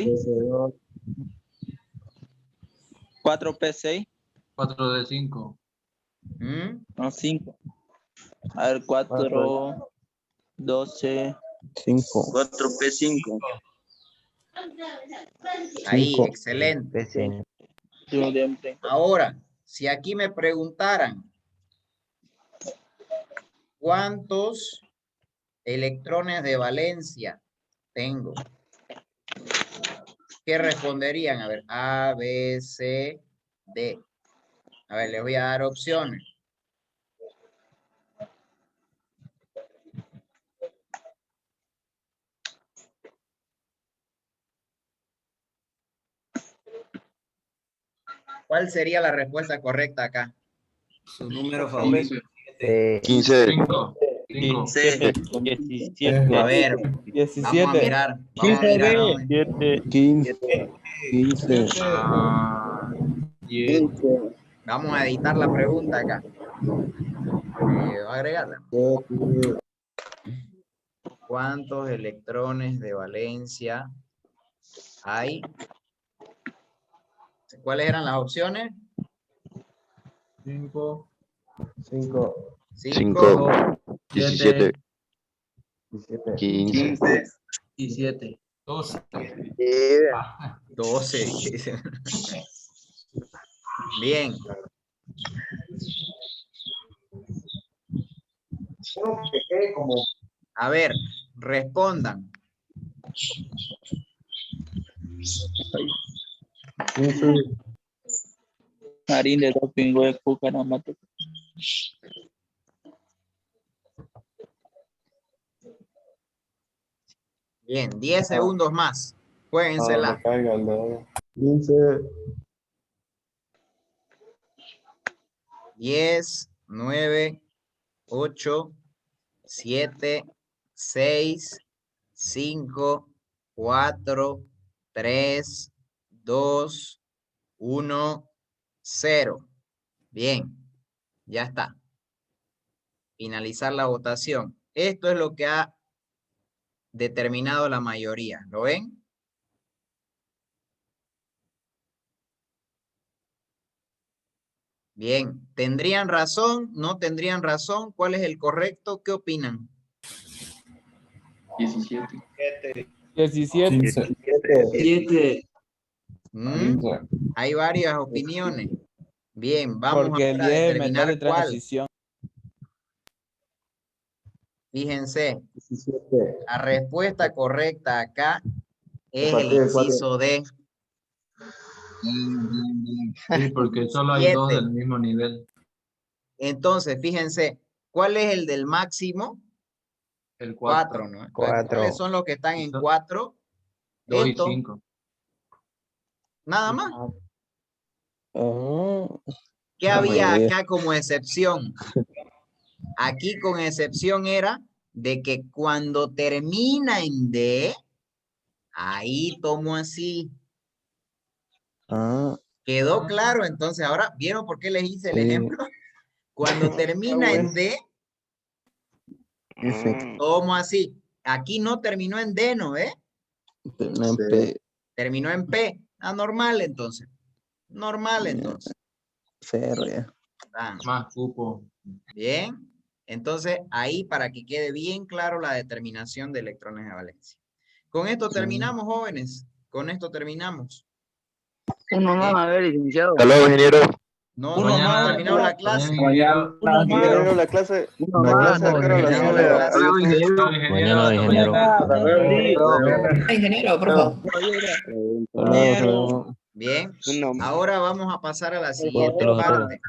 4P6, 4D5. no, 5. A ver, 4, 12, 5, 4P5. Ahí, 5, excelente. P5. Ahora, si aquí me preguntaran ¿cuántos electrones de valencia tengo? ¿Qué responderían? A ver, A, B, C, D. A ver, les voy a dar opciones. ¿Cuál sería la respuesta correcta acá? su número favorito. 15. 17. A ver, vamos a mirar. Vamos a mirar. 15. 15. Vamos a editar la pregunta acá. Voy a agregarla. ¿Cuántos electrones de valencia hay? ¿Cuáles eran las opciones? 5, 17. 15. y 7. 12. 12. Bien. A ver, respondan. Harín de dos pingües de Cucarama. Bien, 10 segundos más. Juéguensela. 15. 10, 9, 8, 7, 6, 5, 4, 3, 2, 1, 0. Bien, ya está. Finalizar la votación. Esto es lo que ha determinado la mayoría. ¿Lo ven? Bien, ¿tendrían razón? ¿No tendrían razón? ¿Cuál es el correcto? ¿Qué opinan? 17. 17. 7. Hay varias opiniones. Bien, vamos Porque el ahora a 10 es el metal determinar de cuál. transición. Fíjense, 17. la respuesta correcta acá es A el partir del cuatro. inciso D. Sí, porque solo hay dos 7. del mismo nivel. Entonces, fíjense, ¿cuál es el del máximo? El 4, 4. ¿no? Entonces, 4. ¿cuáles son los que están en 4? 2 y Esto, 5. nada más. Oh, ¿Qué no me había digas. acá como excepción? Aquí con excepción era de que cuando termina en D, ahí tomo así. Ah, ¿Quedó claro? Entonces, ahora, ¿vieron por qué les hice el sí. ejemplo? Cuando termina en D, Ese, tomo así. Aquí no terminó en D, ¿no? no, P, Terminó en P. Ah, normal entonces. Normal entonces. cero ya. Ah, Más cupo. bien. Entonces, ahí para que quede bien claro la determinación de electrones de valencia. Con esto terminamos, jóvenes. Con esto terminamos. Uno Bien. más, a ver, licenciado. Hasta luego, ingeniero. No, Uno no hemos más, terminado la clase. Ingeniero. Uno más. Ingeniero, la clase. Uno La más. clase acá a las Terminamos 9. la clase. Adiós, ingeniero. Mañana, ingeniero. Ingeniero, por favor. Bien. Uno más. Ahora vamos a pasar a la siguiente parte.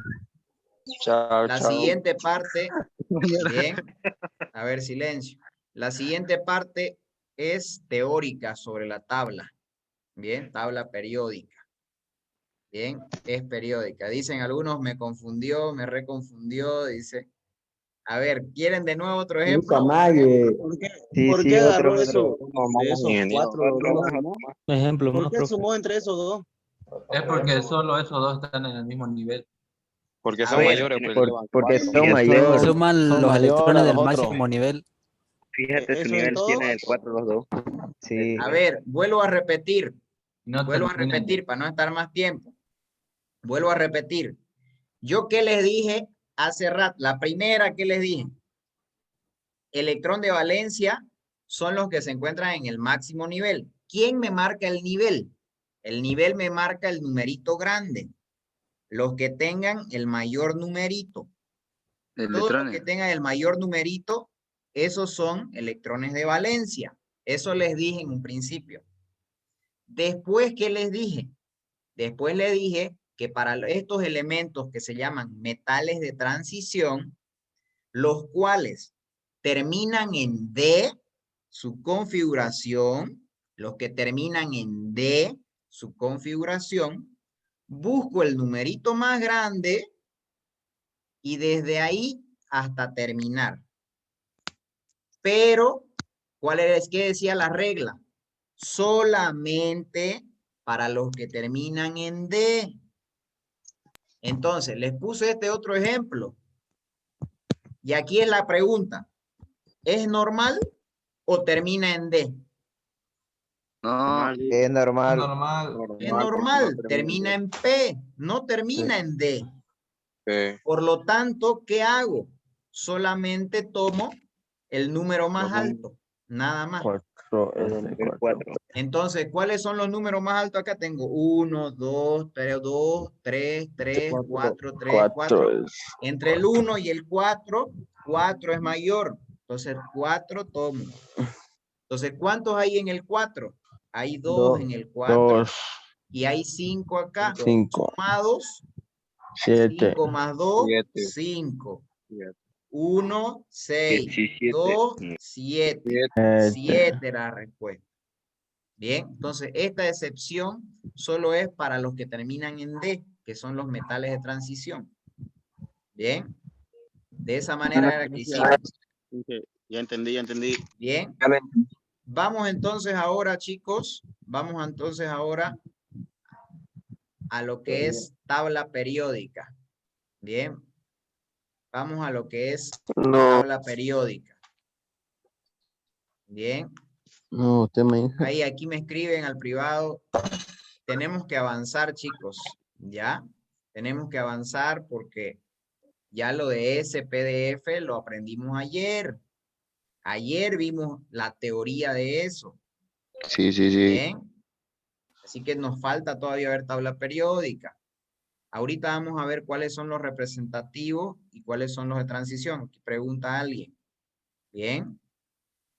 Chao, La chao. siguiente parte. Bien. A ver, silencio. La siguiente parte es teórica sobre la tabla. Bien, tabla periódica. Bien, es periódica. Dicen algunos, me confundió, me reconfundió, dice. A ver, ¿quieren de nuevo otro ejemplo? ¿Por qué agarró eso? De esos 4 Ejemplo, ¿Por qué sumó entre esos dos? Es porque solo esos dos están en el mismo nivel. Porque A son ver, mayores. Pues, Porque son mayores. Suman los electrones del máximo nivel. fíjate, su nivel tiene el 4 los dos. Sí. A ver, vuelvo a repetir. No Vuelvo a terminan. repetir para no estar más tiempo. Vuelvo a repetir. Yo qué les dije hace rato. La primera que les dije. Electrón de valencia son los que se encuentran en el máximo nivel. ¿Quién me marca el nivel? El nivel me marca el numerito grande. Los que tengan el mayor numerito. Todos los que tengan el mayor numerito, esos son electrones de valencia. Eso les dije en un principio. Después, ¿qué les dije? Después les dije que para estos elementos que se llaman metales de transición, los cuales terminan en D, su configuración, los que terminan en D, su configuración, busco el numerito más grande y desde ahí hasta terminar. Pero, ¿cuál es que decía la regla? Solamente para los que terminan en D. Entonces, les puse este otro ejemplo. Y aquí es la pregunta. ¿Es normal o termina en D? No, Es normal. Es normal, termina en P, no termina en D. Por lo tanto, ¿qué hago? Solamente tomo el número más alto, nada más. 4. Entonces, ¿cuáles son los números más altos acá? Tengo 1, 2, 3, 4, 3, 4. Entre el 1 y el 4, 4 es mayor. Entonces, 4 tomo. Entonces, ¿cuántos hay en el 4? Hay 2 en el 4. 2. Y hay 5 acá. 5. Sumados. 7. 5 más 2, 7. 5. 1, 6. 17. 2, 7. 7 era la respuesta. Bien, entonces esta excepción solo es para los que terminan en D, que son los metales de transición. Bien, de esa manera era que hicimos. Ya entendí. Bien, vamos entonces ahora, chicos, vamos entonces ahora a lo que es tabla periódica. Bien, vamos a lo que es tabla periódica. Bien. No, usted me dijo. Ahí, aquí me escriben al privado. Tenemos que avanzar, chicos. ¿Ya? Tenemos que avanzar porque ya lo de ese PDF lo aprendimos ayer. Ayer vimos la teoría de eso. Sí. Bien. Así que nos falta todavía ver tabla periódica. Ahorita vamos a ver cuáles son los representativos y cuáles son los de transición. Pregunta alguien. Bien.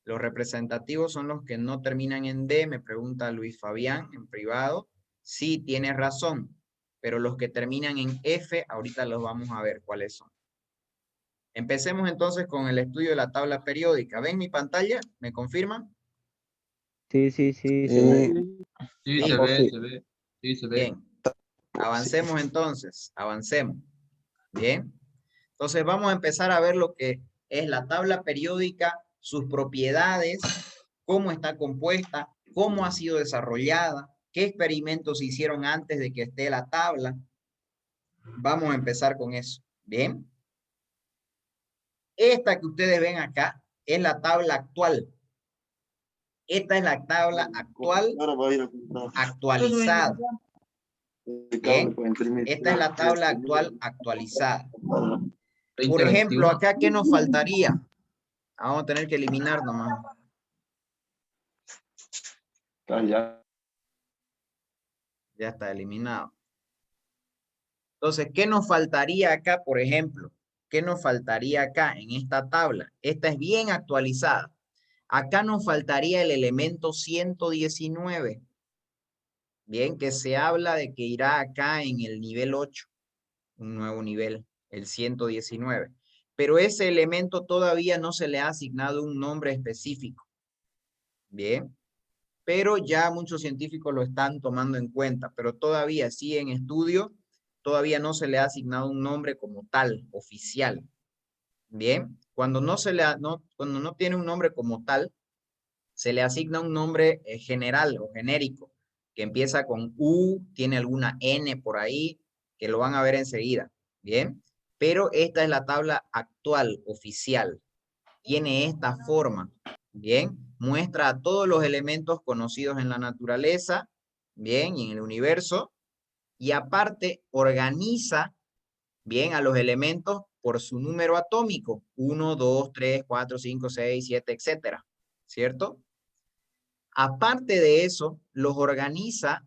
Los representativos son los que no terminan en D, me pregunta Luis Fabián en privado. Sí, tienes razón, pero los que terminan en F, ahorita los vamos a ver cuáles son. Empecemos entonces con el estudio de la tabla periódica. ¿Ven mi pantalla? ¿Me confirman? Sí, sí, sí, se Sí. ve. Sí, Sí. se ve, se ve. Sí, se ve. Bien. Avancemos entonces, avancemos. Bien. Entonces vamos a empezar a ver lo que es la tabla periódica, sus propiedades, cómo está compuesta, cómo ha sido desarrollada, qué experimentos se hicieron antes de que esté la tabla. Vamos a empezar con eso. Bien. Esta que ustedes ven acá es la tabla actual. Esta es la tabla actual actualizada. Bien. Esta es la tabla actual actualizada. Por ejemplo, acá, ¿qué nos faltaría? Vamos a tener que eliminar nomás. Ya está eliminado. Entonces, ¿qué nos faltaría acá, por ejemplo? ¿Qué nos faltaría acá en esta tabla? Esta es bien actualizada. Acá nos faltaría el elemento 119. Bien, que se habla de que irá acá en el nivel 8. Un nuevo nivel, el 119. Pero ese elemento todavía no se le ha asignado un nombre específico. Bien. Pero ya muchos científicos lo están tomando en cuenta, pero todavía sí en estudio, todavía no se le ha asignado un nombre como tal, oficial. Bien, cuando no tiene un nombre como tal, se le asigna un nombre general o genérico, que empieza con U, tiene alguna N por ahí, que lo van a ver enseguida. Bien, pero esta es la tabla actual, oficial. Tiene esta forma. Bien, muestra a todos los elementos conocidos en la naturaleza, bien, y en el universo, y aparte organiza, bien, a los elementos por su número atómico, 1, 2, 3, 4, 5, 6, 7, etcétera, ¿cierto? Aparte de eso, los organiza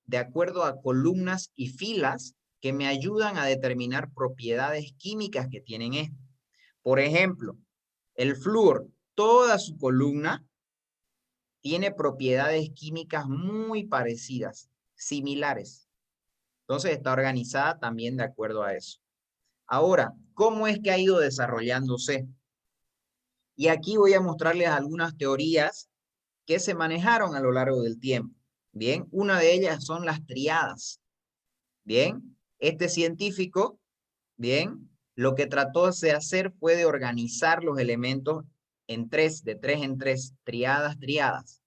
de acuerdo a columnas y filas que me ayudan a determinar propiedades químicas que tienen esto. Por ejemplo, el flúor, toda su columna tiene propiedades químicas muy parecidas, similares. Entonces está organizada también de acuerdo a eso. Ahora, ¿cómo es que ha ido desarrollándose? Y aquí voy a mostrarles algunas teorías que se manejaron a lo largo del tiempo. Bien, una de ellas son las triadas. Bien, este científico, bien, lo que trató de hacer fue de organizar los elementos en tres, de tres en tres, triadas.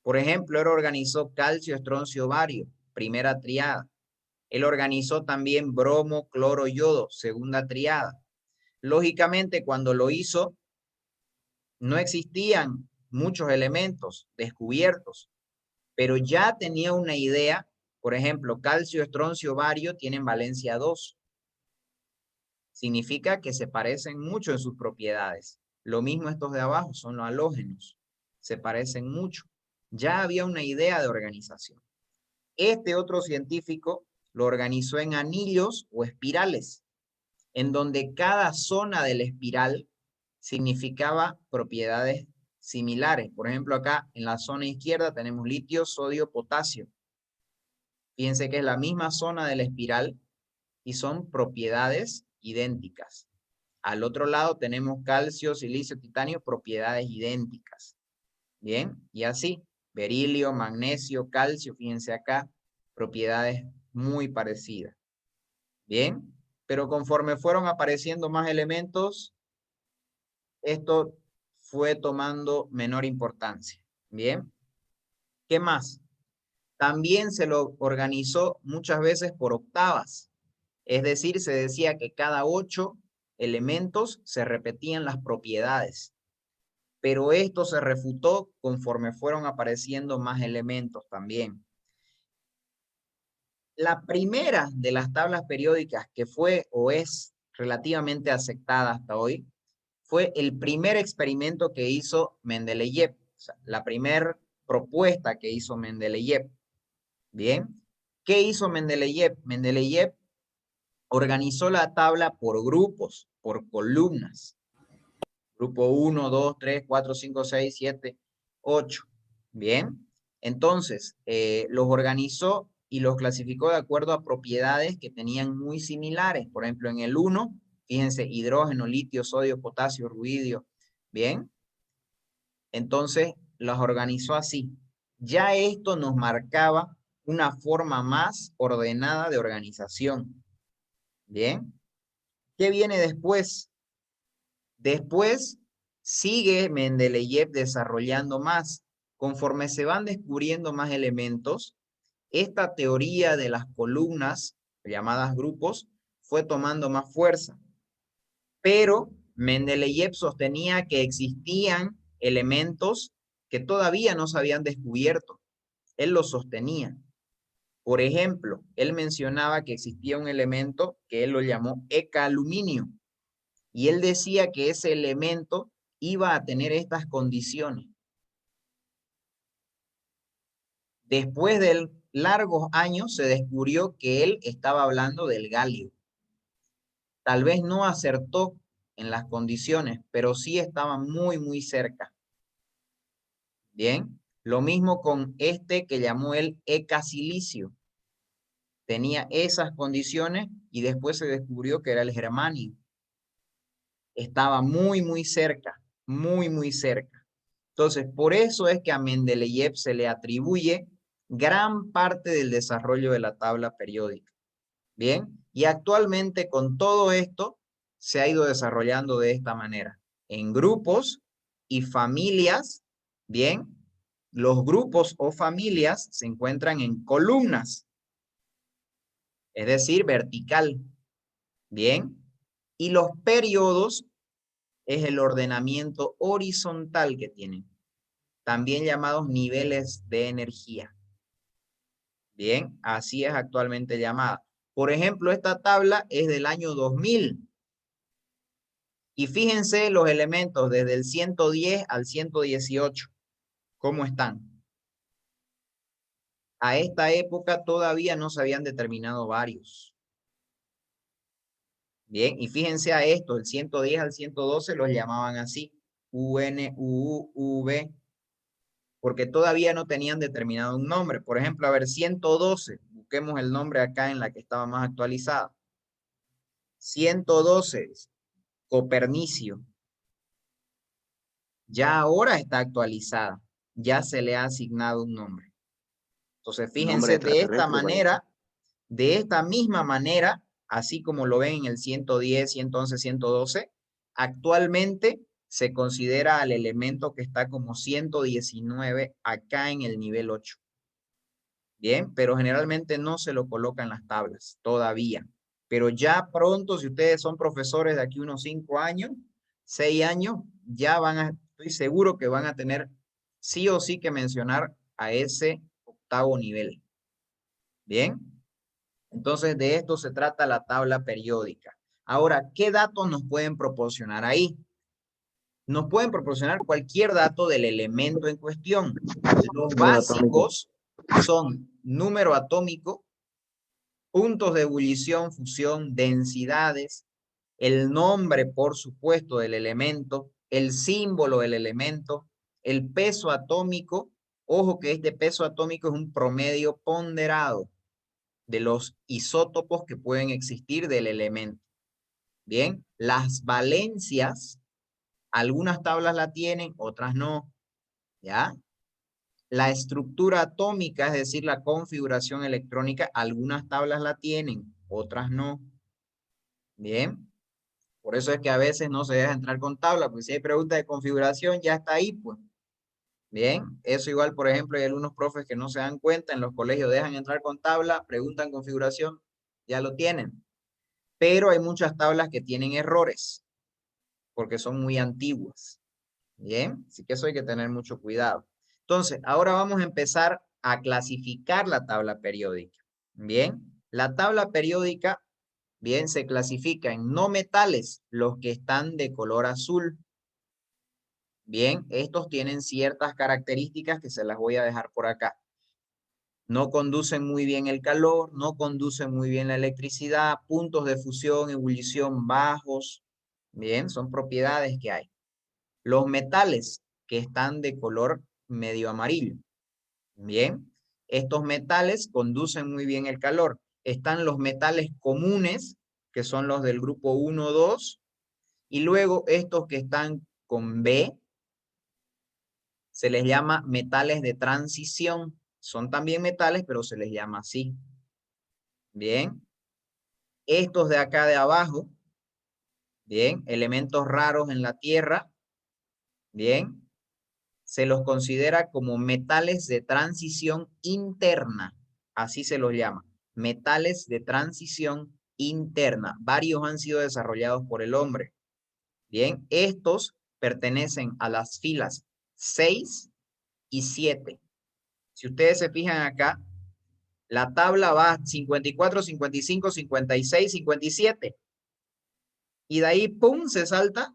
Por ejemplo, él organizó calcio, estroncio, bario, primera triada. Él organizó también bromo, cloro, yodo, segunda triada. Lógicamente, cuando lo hizo, no existían muchos elementos descubiertos, pero ya tenía una idea. Por ejemplo, calcio, estroncio, bario tienen valencia 2. Significa que se parecen mucho en sus propiedades. Lo mismo estos de abajo, son los halógenos. Se parecen mucho. Ya había una idea de organización. Este otro científico lo organizó en anillos o espirales, en donde cada zona de la espiral significaba propiedades similares. Por ejemplo, acá en la zona izquierda tenemos litio, sodio, potasio. Fíjense que es la misma zona de la espiral y son propiedades idénticas. Al otro lado tenemos calcio, silicio, titanio, propiedades idénticas. Bien, y así, berilio, magnesio, calcio, fíjense acá, propiedades muy parecidas. Bien, pero conforme fueron apareciendo más elementos, esto fue tomando menor importancia. Bien, ¿qué más? También se lo organizó muchas veces por octavas. Es decir, se decía que cada 8 elementos se repetían las propiedades. Pero esto se refutó conforme fueron apareciendo más elementos también. La primera de las tablas periódicas que fue o es relativamente aceptada hasta hoy fue el primer experimento que hizo Mendeleev, o sea, la primera propuesta que hizo Mendeleev. Bien. ¿Qué hizo Mendeleev? Mendeleev organizó la tabla por grupos, por columnas. Grupo 1, 2, 3, 4, 5, 6, 7, 8. Bien. Entonces, los organizó y los clasificó de acuerdo a propiedades que tenían muy similares. Por ejemplo, en el 1, fíjense, hidrógeno, litio, sodio, potasio, ruidio. Bien. Entonces, los organizó así. Ya esto nos marcaba una forma más ordenada de organización. Bien. ¿Qué viene después? Después sigue Mendeleev desarrollando más. Conforme se van descubriendo más elementos, esta teoría de las columnas, llamadas grupos, fue tomando más fuerza. Pero Mendeleev sostenía que existían elementos que todavía no se habían descubierto. Él lo sostenía. Por ejemplo, él mencionaba que existía un elemento que él lo llamó ECA-aluminio. Y él decía que ese elemento iba a tener estas condiciones. Después de largos años se descubrió que él estaba hablando del galio. Tal vez no acertó en las condiciones, pero sí estaba muy, muy cerca. Bien, lo mismo con este que llamó él ecasilicio. Tenía esas condiciones y después se descubrió que era el germanio. Estaba muy, muy cerca, muy, muy cerca. Entonces, por eso es que a Mendeleev se le atribuye gran parte del desarrollo de la tabla periódica. Bien, y actualmente con todo esto se ha ido desarrollando de esta manera, en grupos y familias. Bien, los grupos o familias se encuentran en columnas, es decir, vertical. Bien, y los periodos es el ordenamiento horizontal que tienen, también llamados niveles de energía. Bien, así es actualmente llamada. Por ejemplo, esta tabla es del año 2000. Y fíjense los elementos desde el 110 al 118. ¿Cómo están? A esta época todavía no se habían determinado varios. Bien, y fíjense a esto, el 110 al 112 los llamaban así, UN, UU, UV, porque todavía no tenían determinado un nombre. Por ejemplo, a ver, 112, busquemos el nombre acá en la que estaba más actualizada. 112, Copernicio. Ya ahora está actualizada, ya se le ha asignado un nombre. Entonces, fíjense de esta manera, de esta misma manera, así como lo ven en el 110, 111, 112, actualmente se considera al elemento que está como 119 acá en el nivel 8. Bien, pero generalmente no se lo coloca en las tablas todavía. Pero ya pronto, si ustedes son profesores de aquí unos 5 años, 6 años, ya van a, estoy seguro que van a tener sí o sí que mencionar a ese octavo nivel. Bien, entonces de esto se trata la tabla periódica. Ahora, ¿qué datos nos pueden proporcionar ahí? Nos pueden proporcionar cualquier dato del elemento en cuestión. Los básicos son número atómico, puntos de ebullición, fusión, densidades, el nombre, por supuesto, del elemento, el símbolo del elemento, el peso atómico. Ojo que este peso atómico es un promedio ponderado de los isótopos que pueden existir del elemento. Bien, las valencias, algunas tablas la tienen, otras no. ¿Ya? La estructura atómica, es decir, la configuración electrónica, algunas tablas la tienen, otras no. Bien, por eso es que a veces no se deja entrar con tabla, porque si hay preguntas de configuración, ya está ahí, pues. Bien, eso igual, por ejemplo, hay algunos profes que no se dan cuenta, en los colegios dejan entrar con tabla, preguntan configuración, ya lo tienen. Pero hay muchas tablas que tienen errores, porque son muy antiguas. Bien, así que eso hay que tener mucho cuidado. Entonces, ahora vamos a empezar a clasificar la tabla periódica. Bien, la tabla periódica, bien, se clasifica en no metales, los que están de color azul. Bien, estos tienen ciertas características que se las voy a dejar por acá. no conducen muy bien el calor, no conducen muy bien la electricidad, puntos de fusión, ebullición bajos. Bien, son propiedades que hay. Los metales que están de color medio amarillo. Bien, estos metales conducen muy bien el calor. Están los metales comunes, que son los del grupo 1, 2, y luego estos que están con B, se les llama metales de transición. Son también metales, pero se les llama así. Bien. Estos de acá de abajo, bien, elementos raros en la Tierra, bien, se los considera como metales de transición interna. Así se los llama. Metales de transición interna. Varios han sido desarrollados por el hombre. Bien, estos pertenecen a las filas 6 y 7. Si ustedes se fijan acá, la tabla va 54, 55, 56, 57. Y de ahí, ¡pum!, se salta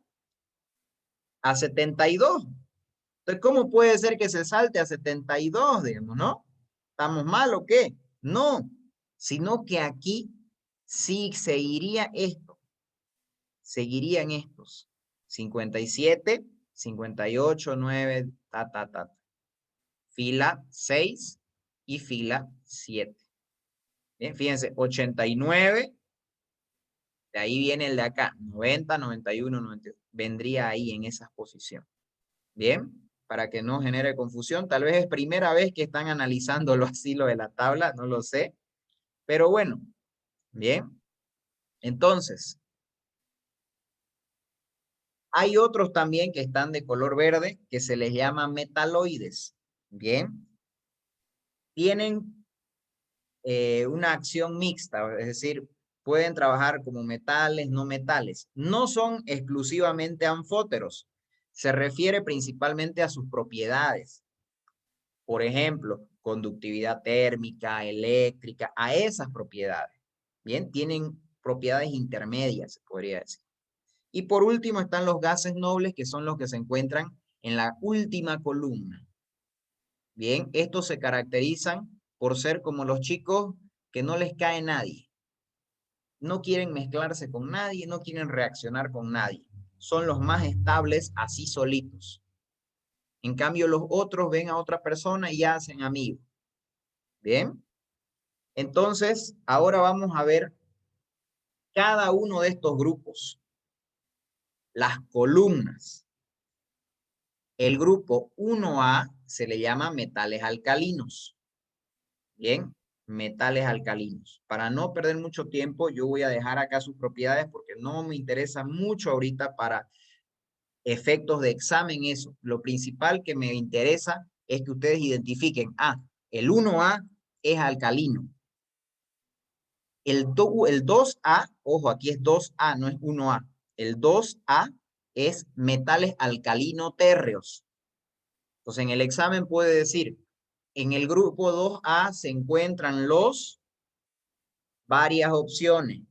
a 72. Entonces, ¿cómo puede ser que se salte a 72, digamos, no? ¿Estamos mal o qué? No, sino que aquí sí seguiría esto. Seguirían estos. 57, 58, 9, ta. Fila 6 y fila 7. Bien, fíjense, 89, de ahí viene el de acá, 90, 91, 92. Vendría ahí en esa posición. Bien, para que no genere confusión. Tal vez es primera vez que están analizándolo así, lo de la tabla, no lo sé. Pero bueno, bien. Entonces, hay otros también que están de color verde que se les llama metaloides. Bien. Tienen una acción mixta, es decir, pueden trabajar como metales, no metales. No son exclusivamente anfóteros. Se refiere principalmente a sus propiedades. Por ejemplo, conductividad térmica, eléctrica, a esas propiedades. Bien, tienen propiedades intermedias, se podría decir. Y por último están los gases nobles, que son los que se encuentran en la última columna. Bien, estos se caracterizan por ser como los chicos que no les cae nadie. No quieren mezclarse con nadie, no quieren reaccionar con nadie. Son los más estables así solitos. En cambio, los otros ven a otra persona y ya hacen amigos. Bien. Entonces, ahora vamos a ver cada uno de estos grupos. Las columnas. El grupo 1A se le llama metales alcalinos. Bien, metales alcalinos. Para no perder mucho tiempo, yo voy a dejar acá sus propiedades porque no me interesa mucho ahorita para efectos de examen eso. Lo principal que me interesa es que ustedes identifiquen, el 1A es alcalino. El 2A, ojo, aquí es 2A, no es 1A. El 2A es metales alcalino térreos. Entonces, en el examen puede decir, en el grupo 2A se encuentran varias opciones.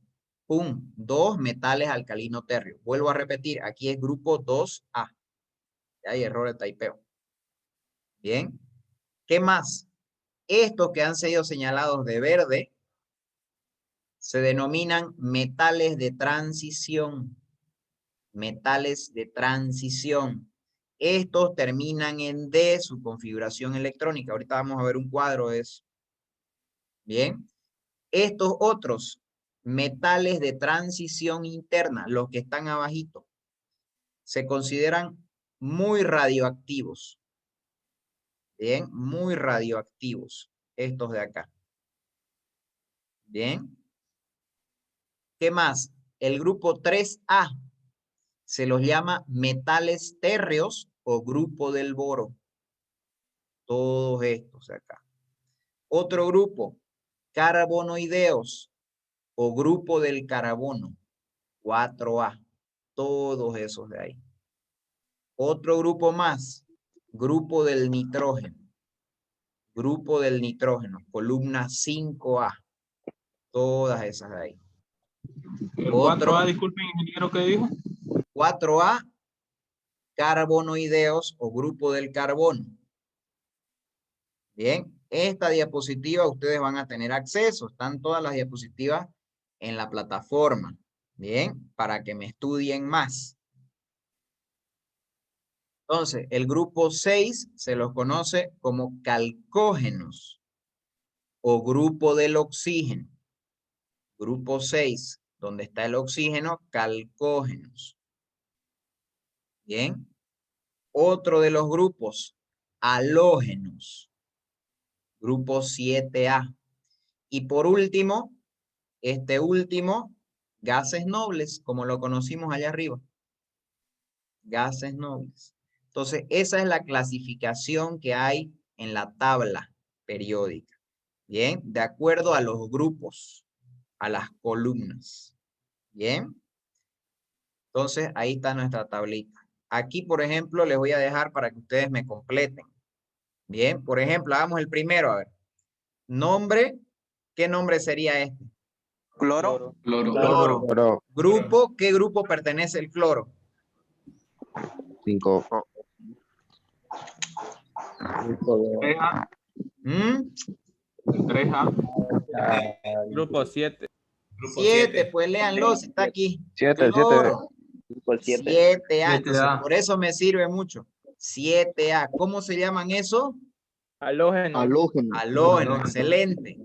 Pum, 2 metales alcalino térreos. Vuelvo a repetir, aquí es grupo 2A. Hay error de taipeo. Bien. ¿Qué más? Estos que han sido señalados de verde se denominan metales de transición. Metales de transición. Estos terminan en D, su configuración electrónica. Ahorita vamos a ver un cuadro de eso. Bien. Estos otros metales de transición interna, los que están abajito, se consideran muy radioactivos. Bien, muy radioactivos. Estos de acá. Bien. ¿Qué más? El grupo 3A se los llama metales térreos o grupo del boro. Todos estos de acá. Otro grupo, carbonoideos o grupo del carbono. 4A. Todos esos de ahí. Otro grupo más, grupo del nitrógeno. Grupo del nitrógeno, columna 5A. Todas esas de ahí. El 4A, disculpen, ingeniero, ¿qué dijo? 4A, carbonoideos o grupo del carbono. Bien, esta diapositiva ustedes van a tener acceso. Están todas las diapositivas en la plataforma. Bien, para que me estudien más. Entonces, el grupo 6 se los conoce como calcógenos o grupo del oxígeno. Grupo 6, donde está el oxígeno, calcógenos. Bien. Otro de los grupos, halógenos. Grupo 7A. Y por último, este último, gases nobles, como lo conocimos allá arriba. Gases nobles. Entonces, esa es la clasificación que hay en la tabla periódica. Bien, de acuerdo a los grupos, a las columnas. Bien. Entonces, ahí está nuestra tablita. Aquí, por ejemplo, les voy a dejar para que ustedes me completen. Bien, por ejemplo, hagamos el primero, a ver. Nombre, ¿qué nombre sería este? Cloro. Cloro. Cloro. Grupo, ¿qué grupo pertenece el cloro? 5. 3A. ¿Mm? 3A. Grupo 7. 7, pues léanlo, si está aquí. 7, Cloro. Grupo 7. 7A, entonces 7A. por eso me sirve mucho. 7A, ¿cómo se llaman eso? Halógeno. Halógeno. Halógeno, excelente.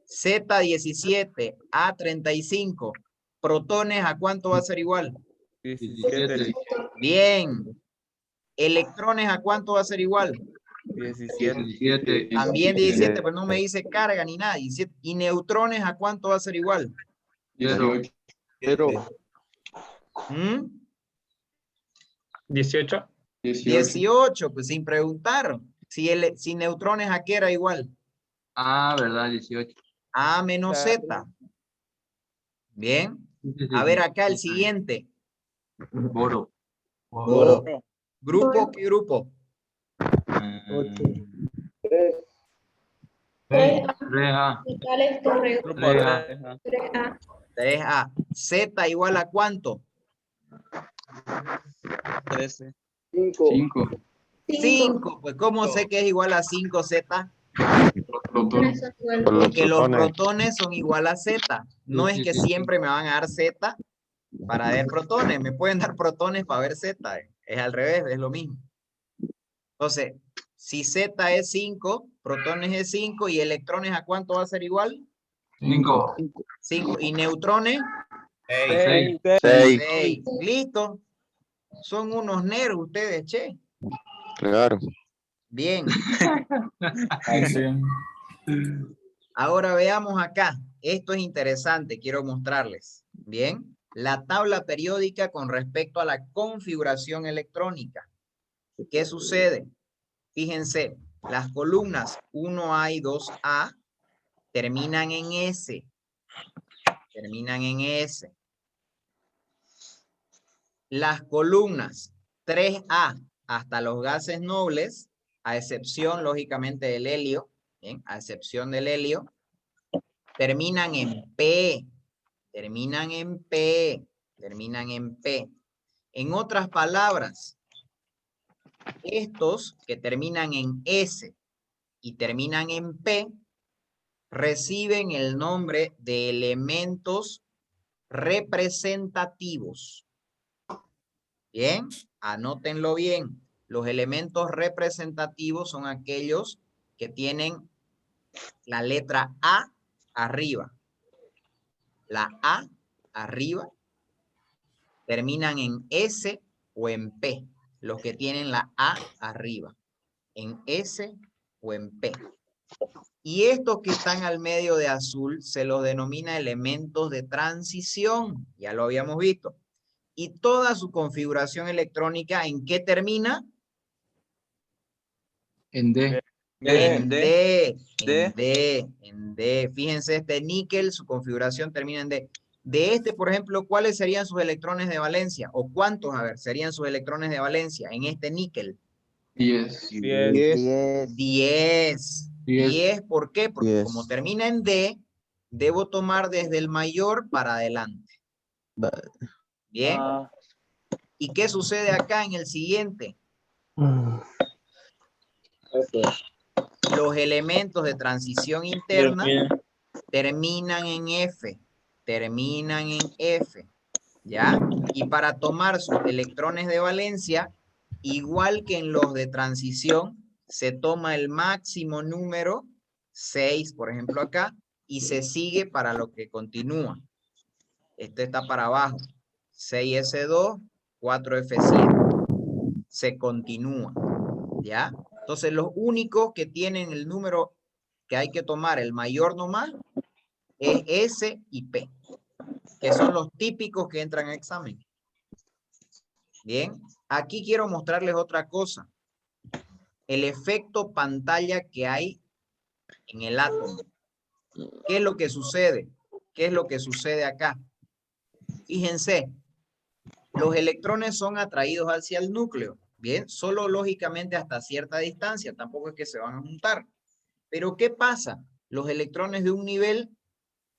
Z17, A35. Protones, ¿a cuánto va a ser igual? 17. Bien. Electrones, ¿a cuánto va a ser igual? 17. 17. También 17, pero no me dice carga ni nada. 17. ¿Y neutrones, a cuánto va a ser igual? 18. 18. 18, pues sin preguntar. Si neutrones, ¿a qué era igual? Ah, ¿verdad? 18. A menos Z. Bien. A ver acá el siguiente. Boro. Boro. ¿Grupo? ¿Qué grupo? 3A. Metales correcto. Grupo 3A. 3. 3A. Z igual a cuánto? 13. 5. 5. Pues ¿cómo sé que es igual a 5Z? Protones. Por los Porque los protones. protones son igual a Z. No Sí, es sí, que sí, siempre me van a dar Z para ver protones. Me pueden dar protones para ver Z. Es al revés, es lo mismo. Entonces, si Z es 5, protones es 5 y electrones, ¿a cuánto va a ser igual? 5. 5. ¿Y neutrones? 6. 6. 6. Listo. Son unos nerds ustedes, che. Claro. Bien. Ahora veamos acá. Esto es interesante, quiero mostrarles. Bien. La tabla periódica con respecto a la configuración electrónica. ¿Qué sucede? Fíjense, las columnas 1A y 2A terminan en S. Terminan en S. Las columnas 3A hasta los gases nobles, a excepción, lógicamente, del helio, ¿bien? A excepción del helio, terminan en P. Terminan en P. Terminan en P. En otras palabras, estos que terminan en S y terminan en P reciben el nombre de elementos representativos. Bien, anótenlo bien. Los elementos representativos son aquellos que tienen la letra A arriba. La A arriba terminan en S o en P. Los que tienen la A arriba. En S o en P. Y estos que están al medio de azul se los denomina elementos de transición. Ya lo habíamos visto. Y toda su configuración electrónica, ¿en qué termina? En D. En D. En D. En D. Fíjense, este níquel, su configuración termina en D. De este, por ejemplo, ¿cuáles serían sus electrones de valencia? ¿O cuántos, a ver, serían sus electrones de valencia en este níquel? 10. 10. 10. 10, ¿por qué? Porque 10. como termina en D, debo tomar desde el mayor para adelante. Bien. ¿Y qué sucede acá en el siguiente? los elementos de transición interna terminan en F, ¿ya? Y para tomar sus electrones de valencia, igual que en los de transición, se toma el máximo número, 6, por ejemplo acá, y se sigue para lo que continúa. Este está para abajo, 6S2, 4F7. Se continúa, ¿ya? Entonces, los únicos que tienen el número que hay que tomar, el mayor nomás, es S y P, que son los típicos que entran a examen. Bien, aquí quiero mostrarles otra cosa. El efecto pantalla que hay en el átomo. ¿Qué es lo que sucede? ¿Qué es lo que sucede acá? Fíjense, los electrones son atraídos hacia el núcleo. Bien, solo lógicamente hasta cierta distancia, tampoco es que se van a juntar. Pero ¿qué pasa? Los electrones de un nivel,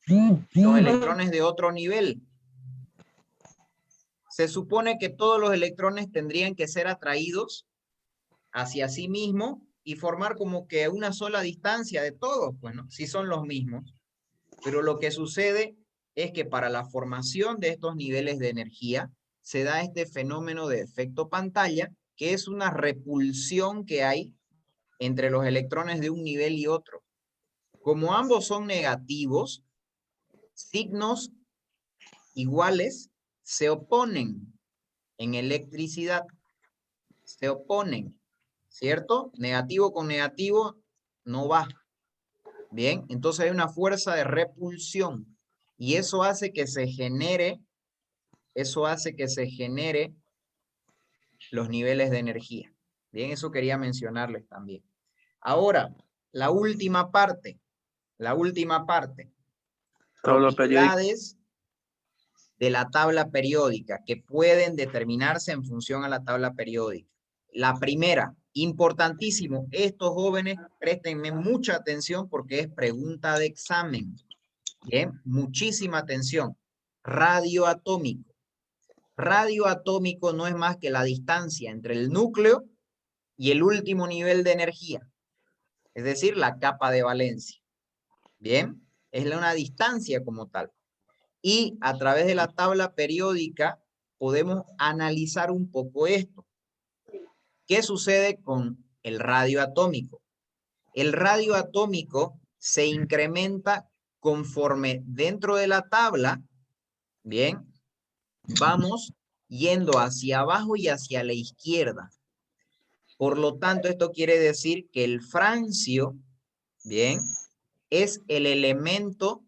los electrones de otro nivel. Se supone que todos los electrones tendrían que ser atraídos hacia sí mismo y formar como que una sola distancia de todos, bueno, si son los mismos. Pero lo que sucede es que para la formación de estos niveles de energía se da este fenómeno de efecto pantalla, que es una repulsión que hay entre los electrones de un nivel y otro. Como ambos son negativos, signos iguales se oponen en electricidad. Se oponen, ¿cierto? Negativo con negativo no va. Bien, entonces hay una fuerza de repulsión y eso hace que se genere, los niveles de energía. Bien, eso quería mencionarles también. Ahora, la última parte. Propiedades de la tabla periódica que pueden determinarse en función a la tabla periódica. La primera, importantísimo, estos jóvenes préstenme mucha atención porque es pregunta de examen. Bien, muchísima atención. Radioatómico. Radioatómico no es más que la distancia entre el núcleo y el último nivel de energía, es decir, la capa de valencia. Bien, es una distancia como tal. Y a través de la tabla periódica podemos analizar un poco esto. ¿Qué sucede con el radioatómico? El radioatómico se incrementa conforme dentro de la tabla, bien, vamos yendo hacia abajo y hacia la izquierda. Por lo tanto, esto quiere decir que el francio, bien, es el elemento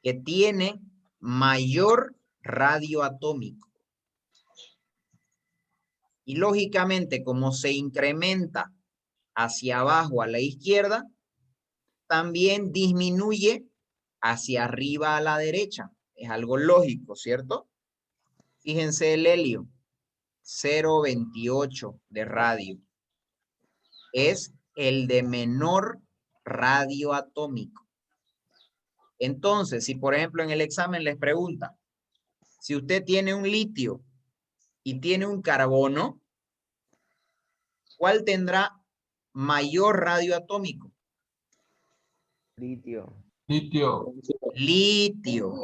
que tiene mayor radioatómico. Y lógicamente, como se incrementa hacia abajo a la izquierda, también disminuye hacia arriba a la derecha. Es algo lógico, ¿cierto? Fíjense el helio, 0,28 de radio. Es el de menor radioatómico. Entonces, si por ejemplo en el examen les pregunta, si usted tiene un litio y tiene un carbono, ¿cuál tendrá mayor radioatómico? Litio. Litio.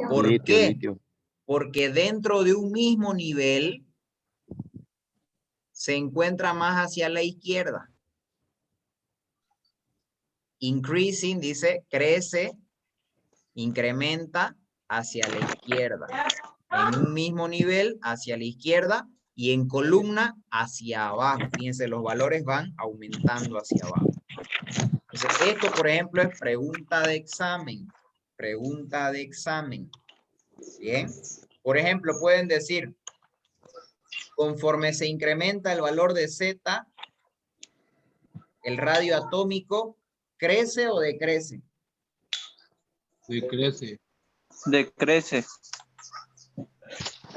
¿Por qué? Litio. Porque dentro de un mismo nivel se encuentra más hacia la izquierda. Increasing dice crece, incrementa hacia la izquierda. En un mismo nivel hacia la izquierda y en columna hacia abajo. Fíjense, los valores van aumentando hacia abajo. Entonces, esto, por ejemplo, es pregunta de examen. Pregunta de examen. Bien. Por ejemplo, pueden decir, conforme se incrementa el valor de Z, el radio atómico, ¿crece o decrece? Decrece. Decrece.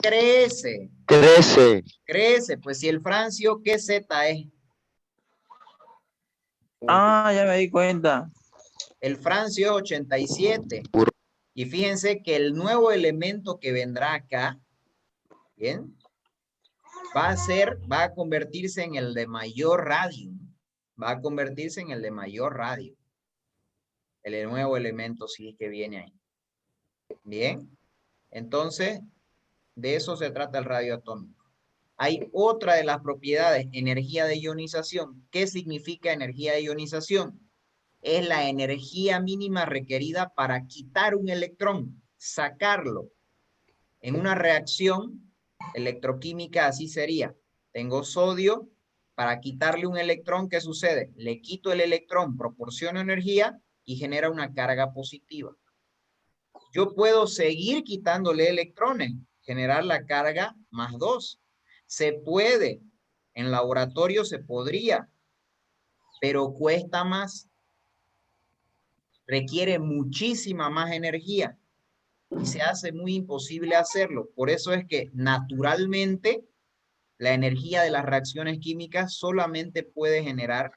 Crece. Crece. Crece. Pues si el francio, ¿qué Z es? Ah, ya me di cuenta. El francio es 87. Y fíjense que el nuevo elemento que vendrá acá, ¿bien? Va a convertirse en el de mayor radio. va a convertirse en el de mayor radio. El nuevo elemento sí es que viene ahí. Bien. Entonces, de eso se trata el radio atómico. Hay otra de las propiedades, energía de ionización. ¿Qué significa energía de ionización? Es la energía mínima requerida para quitar un electrón, sacarlo. En una reacción electroquímica así sería. Tengo sodio, para quitarle un electrón, ¿qué sucede? Le quito el electrón, proporciono energía y genera una carga positiva. Yo puedo seguir quitándole electrones, generar la carga más 2. Se puede, en laboratorio se podría, pero cuesta más. Requiere muchísima más energía y se hace muy imposible hacerlo. Por eso es que naturalmente la energía de las reacciones químicas solamente puede generar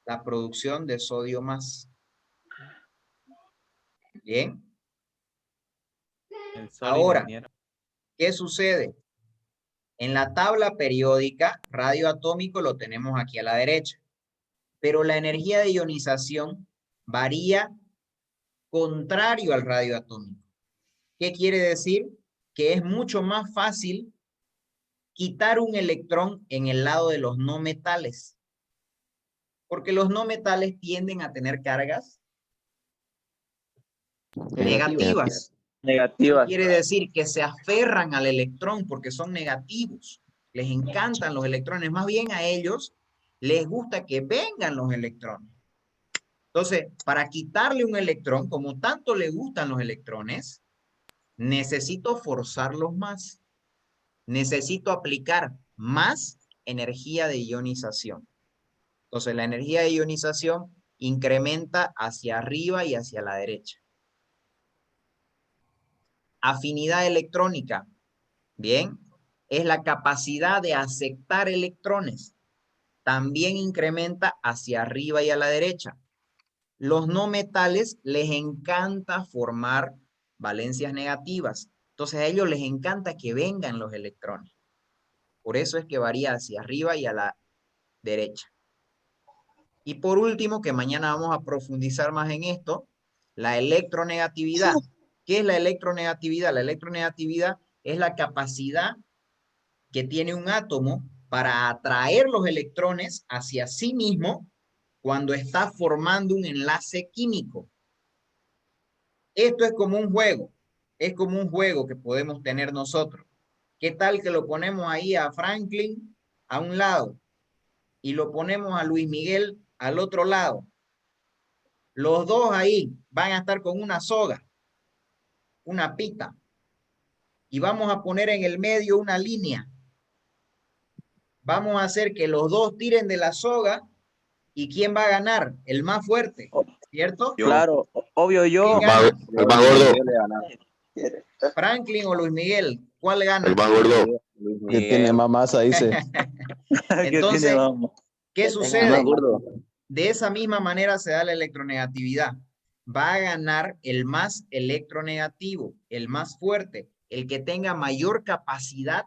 la producción de sodio más. Bien. Ahora, ¿qué sucede? En la tabla periódica, radio atómico lo tenemos aquí a la derecha, pero la energía de ionización varía contrario al radio atómico. ¿Qué quiere decir? Que es mucho más fácil quitar un electrón en el lado de los no metales, porque los no metales tienden a tener cargas negativas. Quiere decir que se aferran al electrón porque son negativos. Les encantan los electrones. Más bien a ellos les gusta que vengan los electrones. Entonces, para quitarle un electrón, como tanto le gustan los electrones, necesito forzarlos más. Necesito aplicar más energía de ionización. Entonces, la energía de ionización incrementa hacia arriba y hacia la derecha. Afinidad electrónica, bien, es la capacidad de aceptar electrones. También incrementa hacia arriba y a la derecha. Los no metales les encanta formar valencias negativas. Entonces a ellos les encanta que vengan los electrones. Por eso es que varía hacia arriba y a la derecha. Y por último, que mañana vamos a profundizar más en esto, la electronegatividad. ¿Qué es la electronegatividad? La electronegatividad es la capacidad que tiene un átomo para atraer los electrones hacia sí mismo cuando está formando un enlace químico. Esto es como un juego. Es como un juego que podemos tener nosotros. ¿Qué tal que lo ponemos ahí a Franklin a un lado y lo ponemos a Luis Miguel al otro lado? Los dos ahí van a estar con una soga, una pita, y vamos a poner en el medio una línea. Vamos a hacer que los dos tiren de la soga y ¿quién va a ganar? El más fuerte, ¿cierto? Claro, obvio yo. El más gordo. Franklin o Luis Miguel, ¿cuál gana? El más gordo. Que tiene más masa, dice. Entonces, ¿qué sucede? De esa misma manera se da la electronegatividad. Va a ganar el más electronegativo, el más fuerte, el que tenga mayor capacidad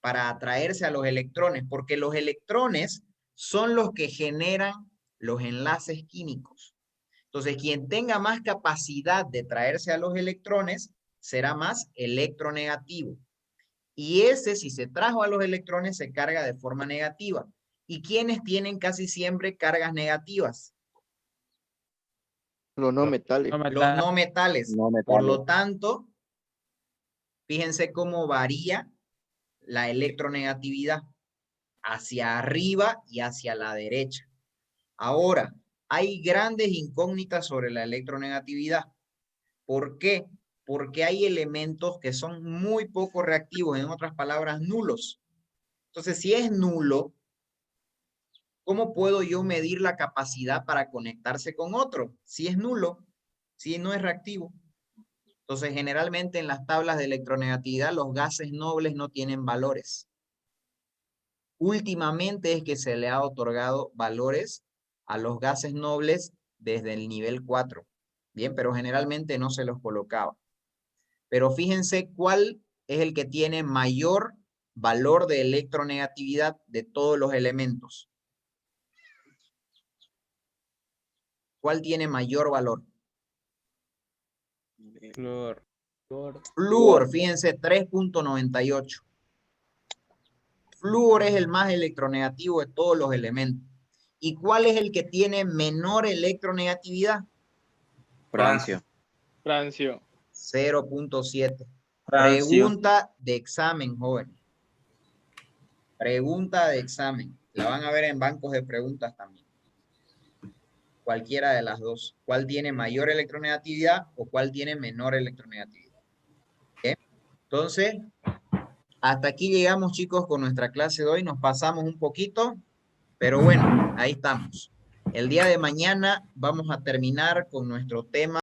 para atraerse a los electrones, porque los electrones son los que generan los enlaces químicos. Entonces, quien tenga más capacidad de traerse a los electrones será más electronegativo. Y ese, si se trajo a los electrones, se carga de forma negativa. ¿Y quiénes tienen casi siempre cargas negativas? Los no metales. Los no metales. Por lo tanto, fíjense cómo varía la electronegatividad hacia arriba y hacia la derecha. Ahora, hay grandes incógnitas sobre la electronegatividad. ¿Por qué? Porque hay elementos que son muy poco reactivos, en otras palabras, nulos. Entonces, si es nulo, ¿cómo puedo yo medir la capacidad para conectarse con otro? Si es nulo, si no es reactivo. Entonces, generalmente en las tablas de electronegatividad, los gases nobles no tienen valores. Últimamente es que se le ha otorgado valores a los gases nobles desde el nivel 4. Bien, pero generalmente no se los colocaba. Pero fíjense cuál es el que tiene mayor valor de electronegatividad de todos los elementos. ¿Cuál tiene mayor valor? Flúor. Flúor, fíjense, 3.98. Flúor es el más electronegativo de todos los elementos. ¿Y cuál es el que tiene menor electronegatividad? Francio. Francio. 0.7. Francio. Pregunta de examen, joven. Pregunta de examen. La van a ver en bancos de preguntas también. Cualquiera de las dos. ¿Cuál tiene mayor electronegatividad o cuál tiene menor electronegatividad? ¿Bien? Entonces, hasta aquí llegamos, chicos, con nuestra clase de hoy. Nos pasamos un poquito, pero bueno, ahí estamos. El día de mañana vamos a terminar con nuestro tema.